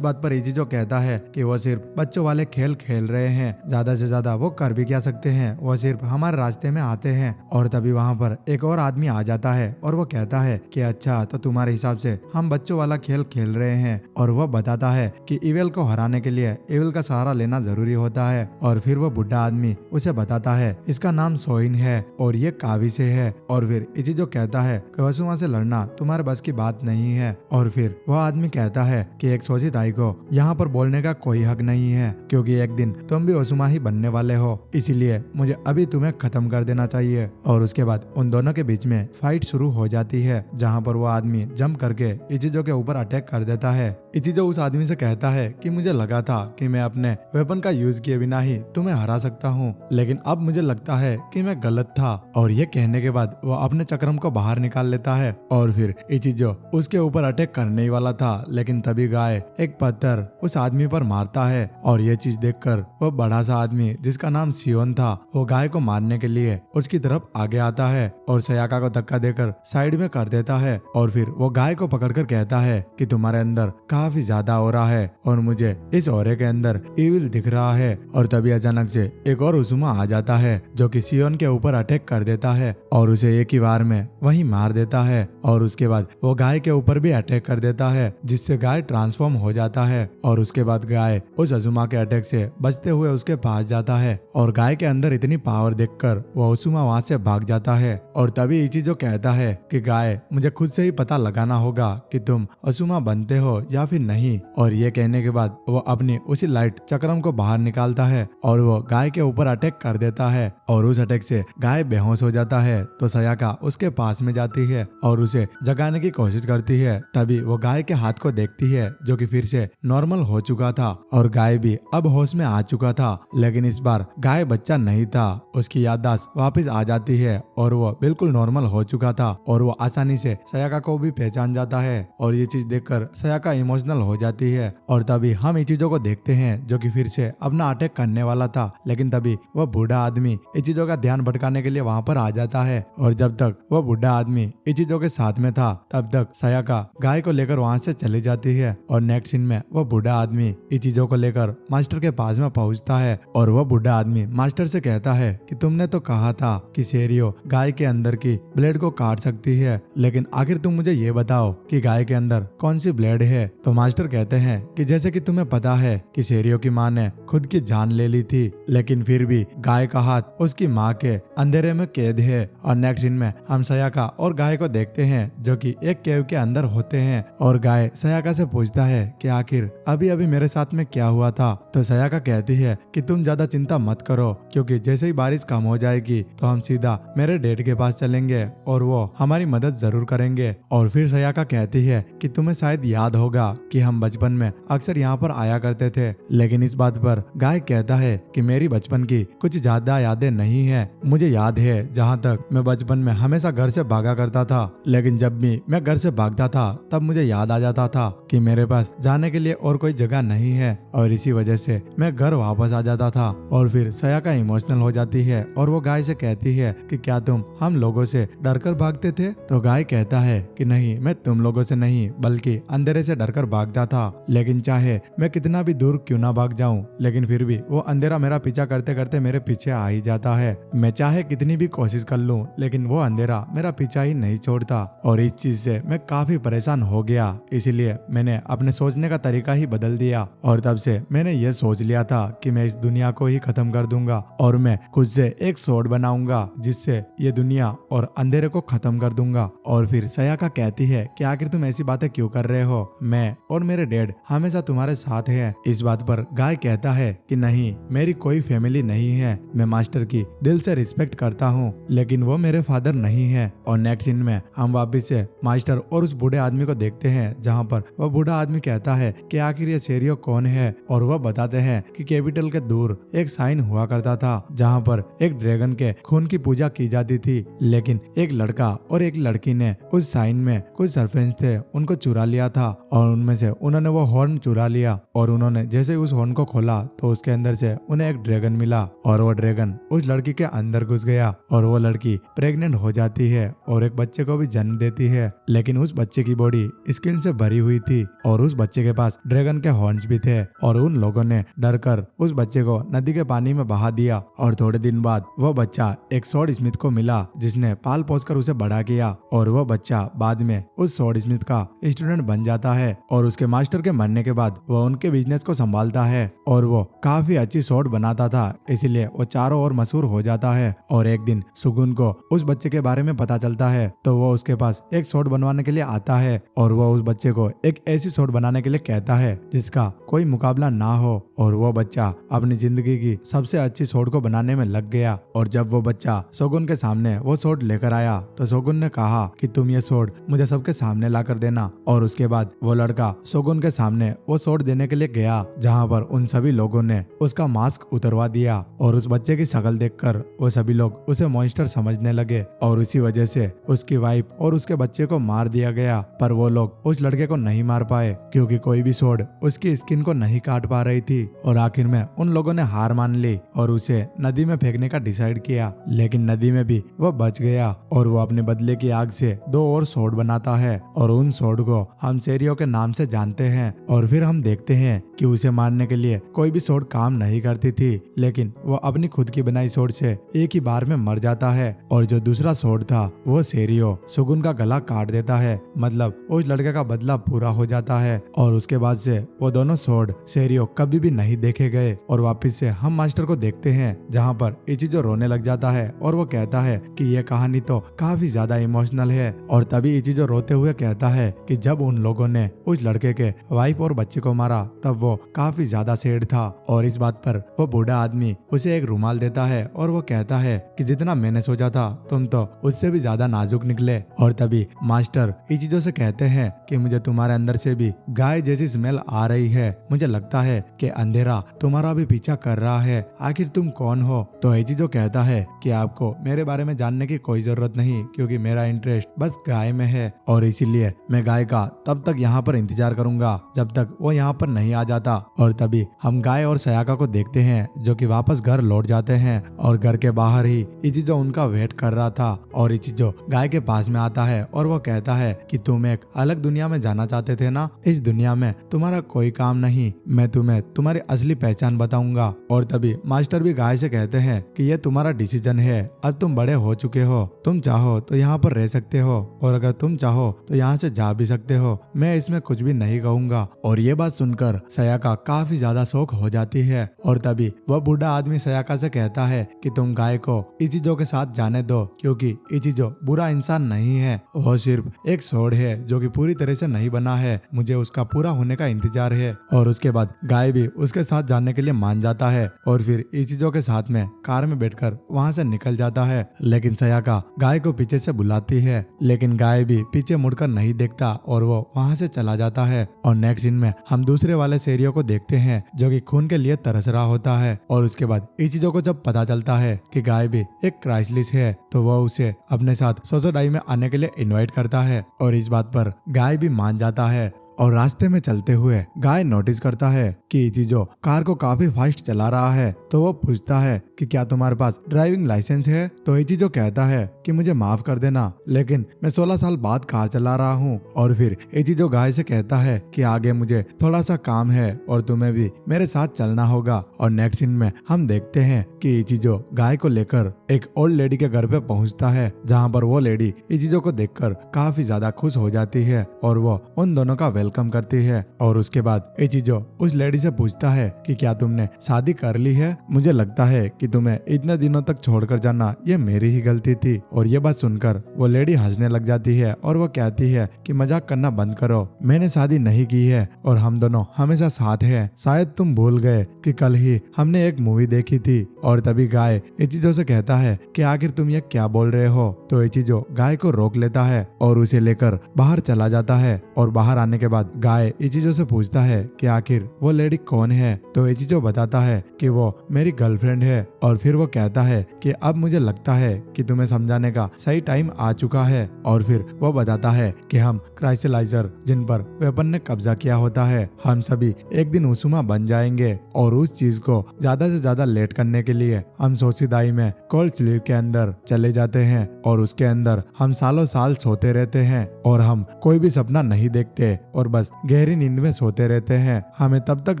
बात पर इचिजो कहता है कि वो सिर्फ बच्चों वाले खेल खेल रहे हैं, ज्यादा से ज्यादा वो कर भी क्या सकते हैं, वो सिर्फ हमारे रास्ते में आते हैं। और तभी वहाँ पर एक और आदमी आ जाता है और वो कहता है कि अच्छा तो तुम्हारे हिसाब से हम बच्चों वाला खेल खेल रहे हैं। और वो बताता है कि इविल को हराने के लिए इविल का सहारा लेना जरूरी होता है। और फिर वो बुढ़ा आदमी उसे बताता है इसका नाम सोइन है और ये कावी से है। और फिर इचिजो कहता है कि ओसुमा से लड़ना तुम्हारे बस की बात नहीं है। और फिर वो आदमी कहता है कि एक सोशी ताई को यहाँ पर बोलने का कोई हक नहीं है, क्योंकि एक दिन तुम भी ओसुमा ही बनने वाले हो, इसीलिए मुझे अभी तुम्हें खत्म कर देना चाहिए। और उसके बाद उन दोनों के बीच में फाइट शुरू हो जाती है, जहाँ पर वो आदमी जंप करके इचिजो के ऊपर अटैक कर देता है। इचिजो उस आदमी से कहता है कि मुझे लगा था कि मैं अपने वेपन का यूज किए बिना ही तुम्हें हरा सकता हूँ, लेकिन अब मुझे लगता है कि मैं गलत था। और ये कहने के बाद वो अपने चक्रम को बाहर निकाल लेता है और फिर इचिजो उसके ऊपर अटैक करने ही वाला था, लेकिन तभी गाय एक पत्थर उस आदमी पर मारता है। और ये चीज देखकर वो बड़ा सा आदमी जिसका नाम सियोन था वो गाय को मारने के लिए उसकी तरफ आगे आता है और सयाका को धक्का देकर साइड में कर देता है। और फिर वो गाय को पकड़कर कहता है कि तुम्हारे अंदर काफी ज्यादा ऑरा है और मुझे इस ऑरे के अंदर इविल दिख रहा है। और तभी अचानक से एक और ओसुमा आ जाता है जो कि सियोन के ऊपर अटैक कर देता है और उसे एक ही बार में वहीं मार देता है। और उसके बाद वो गाय के ऊपर भी अटैक कर देता है, जिससे गाय ट्रांसफॉर्म हो जाता है। और उसके बाद गाय उस ओसुमा के अटैक से बचते हुए उसके पास जाता है और गाय के अंदर इतनी पावर देखकर वो ओसुमा वहां से भाग जाता है। और तभी इचिजो कहता है कि गाय मुझे खुद से ही पता लगाना होगा कि तुम ओसुमा बनते हो या फिर नहीं। और ये कहने के बाद वो अपनी उसी लाइट चक्रम को बाहर निकालता है और वो गाय के ऊपर अटैक कर देता है और उस अटैक से गाय बेहोश हो जाता है। तो सयाका उसके पास में जाती है और उसे जगाने की कोशिश करती है। तभी वो गाय के हाथ को देखती है जो कि फिर से नॉर्मल हो चुका था और गाय भी अब होश में आ चुका था, लेकिन इस बार गाय बच्चा नहीं था। उसकी याददाश्त वापस आ जाती है और वो बिल्कुल नॉर्मल हो चुका था और वो आसानी से सयाका को भी पहचान जाता है। और ये चीज देखकर सयाका इमोशनल हो जाती है। और तभी हम इचिजो को देखते हैं जो कि फिर से अपना अटैक करने वाला था, लेकिन तभी वो बूढ़ा आदमी इचिजो का ध्यान भटकाने के लिए वहां पर आ जाता है। और जब तक वो बूढ़ा आदमी इचिजो के साथ में था तब तक सयाका गाय को लेकर वहां से चली जाती है। और नेक्स्ट सीन में वो बूढ़ा आदमी इचिजो को लेकर मास्टर के पास में पहुंचता है और वो बूढ़ा आदमी मास्टर से कहता है कि तुमने तो कहा था कि सेरियो गाय के अंदर की ब्लेड को काट सकती है, लेकिन आखिर तुम मुझे ये बताओ कि गाय के अंदर कौन सी ब्लेड है। तो मास्टर कहते हैं कि जैसे कि तुम्हें पता है कि सेरियो की माँ ने खुद की जान ले ली थी, लेकिन फिर भी गाय का हाथ उसकी माँ के अंधेरे में कैद है। और नेक्स्ट सीन में हम सयाका और गाय को देखते हैं जो कि एक केव के अंदर होते हैं और गाय सयाका से पूछता है कि आखिर अभी अभी मेरे साथ में क्या हुआ था। तो सयाका कहती है कि तुम ज्यादा चिंता मत करो, क्योंकि जैसे ही बारिश कम हो जाएगी तो हम सीधा मेरे डैड के पास चलेंगे और वो हमारी मदद जरूर करेंगे। और फिर सयाका कहती है कि तुम्हें शायद याद होगा कि हम बचपन में अक्सर यहाँ पर आया करते थे, लेकिन इस बात पर गाय कहता है कि मेरी बचपन की कुछ ज्यादा यादें नहीं है। मुझे याद है जहाँ तक मैं बचपन में हमेशा घर से भागा करता था, लेकिन जब भी मैं घर से भागता था तब मुझे याद आ जाता था कि मेरे पास जाने के लिए और कोई जगह नहीं है, और इसी वजह से मैं घर वापस आ जाता था। और फिर सयाका इमोशनल हो जाती है और वो गाय से कहती है कि क्या तुम हम लोगों से डरकर भागते थे। तो गाय कहता है कि नहीं, मैं तुम लोगों से नहीं बल्कि अंधेरे से डरकर कर भागता था, लेकिन चाहे मैं कितना भी दूर क्यों ना भाग जाऊं, लेकिन फिर भी वो अंधेरा मेरा पीछा करते करते मेरे पीछे आ ही जाता है। मैं चाहे कितनी भी कोशिश कर लूं, लेकिन वो अंधेरा मेरा पीछा ही नहीं छोड़ता और इस चीज से मैं काफी परेशान हो गया। इसीलिए मैंने अपने सोचने का तरीका ही बदल दिया और तब से मैंने ये सोच लिया था कि मैं इस दुनिया को ही खत्म कर दूंगा और मैं खुद से एक स्वॉर्ड बनाऊंगा जिससे ये दुनिया और अंधेरे को खत्म कर दूंगा। और फिर सयाका कहती है कि आखिर तुम ऐसी बातें क्यों कर रहे हो, मैं और मेरे डैड हमेशा तुम्हारे साथ हैं। इस बात पर गाय कहता है कि नहीं, मेरी कोई फैमिली नहीं है, मैं मास्टर की दिल से रिस्पेक्ट करता हूँ, लेकिन वो मेरे फादर नहीं है। और नेक्स्ट सीन में हम वापिस से मास्टर और उस बूढ़े आदमी को देखते हैं, जहाँ पर वह बूढ़ा आदमी कहता है कि आखिर ये सेरियो कौन है, और वह बताते हैं कि कैपिटल के दूर एक साइन हुआ करता था जहाँ पर एक ड्रैगन के खून की पूजा की जाती थी, लेकिन एक लड़का और एक लड़की ने उस साइन में कुछ सरपंच थे उनको चुरा लिया था और उनमें से उन्होंने वो हॉर्न चुरा लिया और उन्होंने जैसे उस हॉर्न को खोला तो उसके अंदर से उन्हें एक ड्रैगन मिला और वो ड्रैगन उस लड़की के अंदर घुस गया और वो लड़की प्रेग्नेंट हो जाती है और एक बच्चे को भी जन्म देती है, लेकिन उस बच्चे की बॉडी स्किन से भरी हुई थी और उस बच्चे के पास ड्रैगन के हॉर्न्स भी थे और उन लोगों ने डर कर उस बच्चे को नदी के पानी में बहा दिया। और थोड़े दिन बाद वो बच्चा एक स्वॉर्ड स्मिथ को मिला जिसने पाल पोस कर उसे बड़ा किया और वो बच्चा बाद में उस स्वॉर्ड स्मिथ का स्टूडेंट बन जाता है और उसके मास्टर के मरने के बाद वो उनके बिजनेस को संभालता है और वो काफी अच्छी स्वॉर्ड बनाता था, इसीलिए वो चारों ओर मशहूर हो जाता है। और एक दिन सुगुन को उस बच्चे के बारे में पता चलता है तो वो उसके पास एक स्वॉर्ड बनवाने के लिए आता है और वो उस बच्चे को एक ऐसी स्वॉर्ड बनाने के लिए कहता है जिसका कोई मुकाबला ना हो और वो बच्चा अपनी जिंदगी की सबसे अच्छी स्वॉर्ड को बनाने में लग गया। और जब वो बच्चा शोगुन के सामने वो स्वॉर्ड लेकर आया तो शोगुन ने कहा कि तुम ये स्वॉर्ड मुझे सबके सामने ला कर देना। और उसके बाद वो लड़का शोगुन के सामने वो स्वॉर्ड देने के लिए गया, जहाँ पर उन सभी लोगों ने उसका मास्क उतरवा दिया और उस बच्चे की शक्ल देखकर वो सभी लोग उसे मॉन्स्टर समझने लगे और इसी वजह से उसकी वाइफ और उसके बच्चे को मार दिया गया। पर वो लोग उस लड़के को नहीं मार पाए क्योंकि कोई भी स्वॉर्ड उसकी स्किन को नहीं काट पा रही थी और आखिर में उन लोगों ने हार मान ली और उसे नदी में फेंकने का डिसाइड किया, लेकिन नदी में भी वो बच गया और वो अपने बदले की आग से 2 और स्वॉर्ड बनाता है और उन स्वॉर्ड को हम सेरियो के नाम से जानते हैं। और फिर हम देखते हैं कि उसे मारने के लिए कोई भी स्वॉर्ड काम नहीं करती थी, लेकिन वो अपनी खुद की बनाई स्वॉर्ड से एक ही बार में मर जाता है और जो दूसरा स्वॉर्ड था वो सेरियो सुगुन का गला काट देता है, मतलब उस लड़के का बदला पूरा हो जाता है। और उसके बाद से वो दोनों स्वॉर्ड सेरियो कभी भी नहीं देखे गए। और वापिस से हम मास्टर को देखते हैं जहाँ पर इचिजो रोने लग जाता है और वो कहता है कि ये कहानी तो काफी ज्यादा इमोशनल है। और तभी इचिजो रोते हुए कहता है कि जब उन लोगों ने उस लड़के के वाइफ और बच्चे को मारा तब वो काफी ज्यादा सैड था। और इस बात पर वो बूढ़ा आदमी उसे एक रुमाल देता है और वो कहता है कि जितना मैंने सोचा था तुम तो उससे भी ज्यादा नाजुक निकले। और तभी मास्टर इचिजो से कहते हैं कि मुझे तुम्हारे अंदर से भी गाय जैसी स्मेल आ रही है, मुझे लगता है कि अंधेरा तुम्हारा भी पीछा कर रहा है, आखिर तुम कौन हो। तो इचिजो कहता है कि आपको मेरे बारे में जानने की कोई जरूरत नहीं क्योंकि मेरा इंटरेस्ट बस गाय में है और इसीलिए मैं गाय का तब तक यहाँ पर इंतजार करूंगा जब तक वो यहाँ पर नहीं आ जाता। और तभी हम गाय और सयाका को देखते हैं जो कि वापस घर लौट जाते हैं और घर के बाहर ही इचिजो उनका वेट कर रहा था। और इचिजो गाय के पास में आता है और वो कहता है कि तुम एक अलग दुनिया में जाना चाहते थे ना, इस दुनिया में तुम्हारा कोई काम नहीं, मैं तुम्हें तुम्हारी असली पहचान बताऊंगा। और तभी मास्टर भी गाय से कहते हैं कि ये तुम्हारा डिसीजन है, अब तुम बड़े हो चुके हो, तुम चाहो तो यहाँ पर रह सकते हो और अगर तुम चाहो तो यहाँ से जा भी सकते हो, मैं इसमें कुछ भी नहीं कहूंगा। और ये बात सुनकर सयाका काफी ज्यादा शौक हो जाती है और तभी वह बूढ़ा आदमी सयाका से कहता है कि तुम गाय को इचिजो के साथ जाने दो क्योंकि इचिजो बुरा इंसान नहीं है, वो सिर्फ एक स्वॉर्ड है जो कि पूरी तरह से नहीं बना है, मुझे उसका पूरा होने का इंतजार है। और उसके बाद गाय भी उसके साथ जाने के लिए मान जाता है और फिर इचिजो के साथ में कार में बैठकर वहाँ से निकल जाता है। लेकिन सयाका गाय को पीछे से बुलाती है लेकिन गाय भी पीछे मुड़कर नहीं देखता और वो वहाँ से चला जाता है। और नेक्स्ट सीन में हम दूसरे वाले सेरियो को देखते हैं जो कि खून के लिए तरस रहा होता है। और उसके बाद इचिजो को जब पता चलता है कि गाय भी एक क्राइसलिस है तो वह उसे अपने साथ सोसोडाई में आने के लिए इनवाइट करता है और इस बात पर गाय भी मान जाता है। और रास्ते में चलते हुए गाय नोटिस करता है कि इचिजो कार को काफी फास्ट चला रहा है। तो वो पूछता है कि क्या तुम्हारे पास ड्राइविंग लाइसेंस है? तो इचिजो कहता है कि मुझे माफ कर देना, लेकिन मैं 16 साल बाद कार चला रहा हूँ। और फिर इचिजो गाय से कहता है कि आगे मुझे थोड़ा सा काम है और तुम्हें भी मेरे साथ चलना होगा। और नेक्स्ट सीन में हम देखते हैं कि इचिजो गाय को लेकर एक ओल्ड लेडी के घर पे पहुंचता है, जहां पर वो लेडी इचिजो को देखकर काफी ज्यादा खुश हो जाती है और वो उन दोनों का वेलकम करती है। और उसके बाद इचिजो उस लेडी से पूछता है कि क्या तुमने शादी कर ली है? मुझे लगता है कि तुम्हें इतने दिनों तक छोड़कर जाना ये मेरी ही गलती थी। और ये बात सुनकर वो लेडी हंसने लग जाती है और वो कहती है कि मजाक करना बंद करो, मैंने शादी नहीं की है और हम दोनों हमेशा साथ हैं। शायद तुम भूल गए कि कल ही हमने एक मूवी देखी थी। और तभी गाय इचिजो से कहता है कि आखिर तुम ये क्या बोल रहे हो? तो इचिजो गाय को रोक लेता है और उसे लेकर बाहर चला जाता है। और बाहर आने के बाद गाय इचिजो से पूछता है कि आखिर वो लेडी कौन है? तो इचिजो बताता है कि वो मेरी गर्लफ्रेंड है। और फिर वो कहता है कि अब मुझे लगता है कि तुम्हें समझाने का सही टाइम आ चुका है। और फिर वो बताता है कि हम क्राइस्टलाइजर जिन पर वेपन ने कब्जा किया होता है, हम सभी एक दिन उसूमा बन जाएंगे। और उस चीज को ज्यादा से ज्यादा लेट करने के लिए हम सोचिदाई में कोल्ड स्लीप के अंदर चले जाते हैं और उसके अंदर हम सालों साल सोते रहते हैं और हम कोई भी सपना नहीं देखते और बस गहरी नींद में सोते रहते हैं। हमें तब तक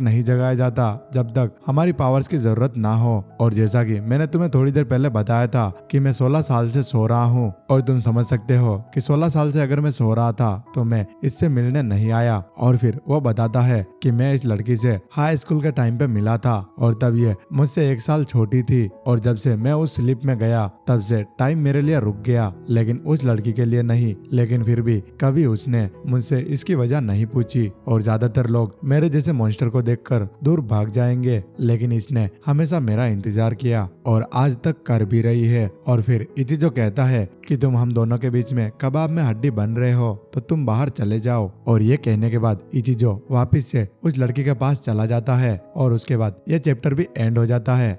नहीं जगाया जाता जब तक हमारी पावर्स की जरूरत ना हो। और जैसा कि मैंने तुम्हें थोड़ी देर पहले बताया था कि मैं 16 साल से सो रहा हूँ और तुम समझ सकते हो कि 16 साल से अगर मैं सो रहा था तो मैं इससे मिलने नहीं आया। और फिर वो बताता है कि मैं इस लड़की से हाई स्कूल के टाइम पे मिला था और तब ये मुझसे 1 साल छोटी थी और जब से मैं उस स्लीप में गया तब से टाइम मेरे लिए रुक गया, लेकिन उस लड़की के लिए नहीं। लेकिन फिर भी कभी उसने मुझसे इसकी वजह नहीं पूछी और ज्यादातर लोग मेरे जैसे मॉन्स्टर को देखकर दूर भाग जाएंगे, लेकिन इसने हमेशा मेरा इंतजार किया और आज तक कर भी रही है। और फिर इचिजो कहता है कि तुम हम दोनों के बीच में कबाब में हड्डी बन रहे हो तो तुम बाहर चले जाओ। और ये कहने के बाद इचिजो वापस से उस लड़की के पास चला जाता है और उसके बाद ये चैप्टर भी एंड हो जाता है।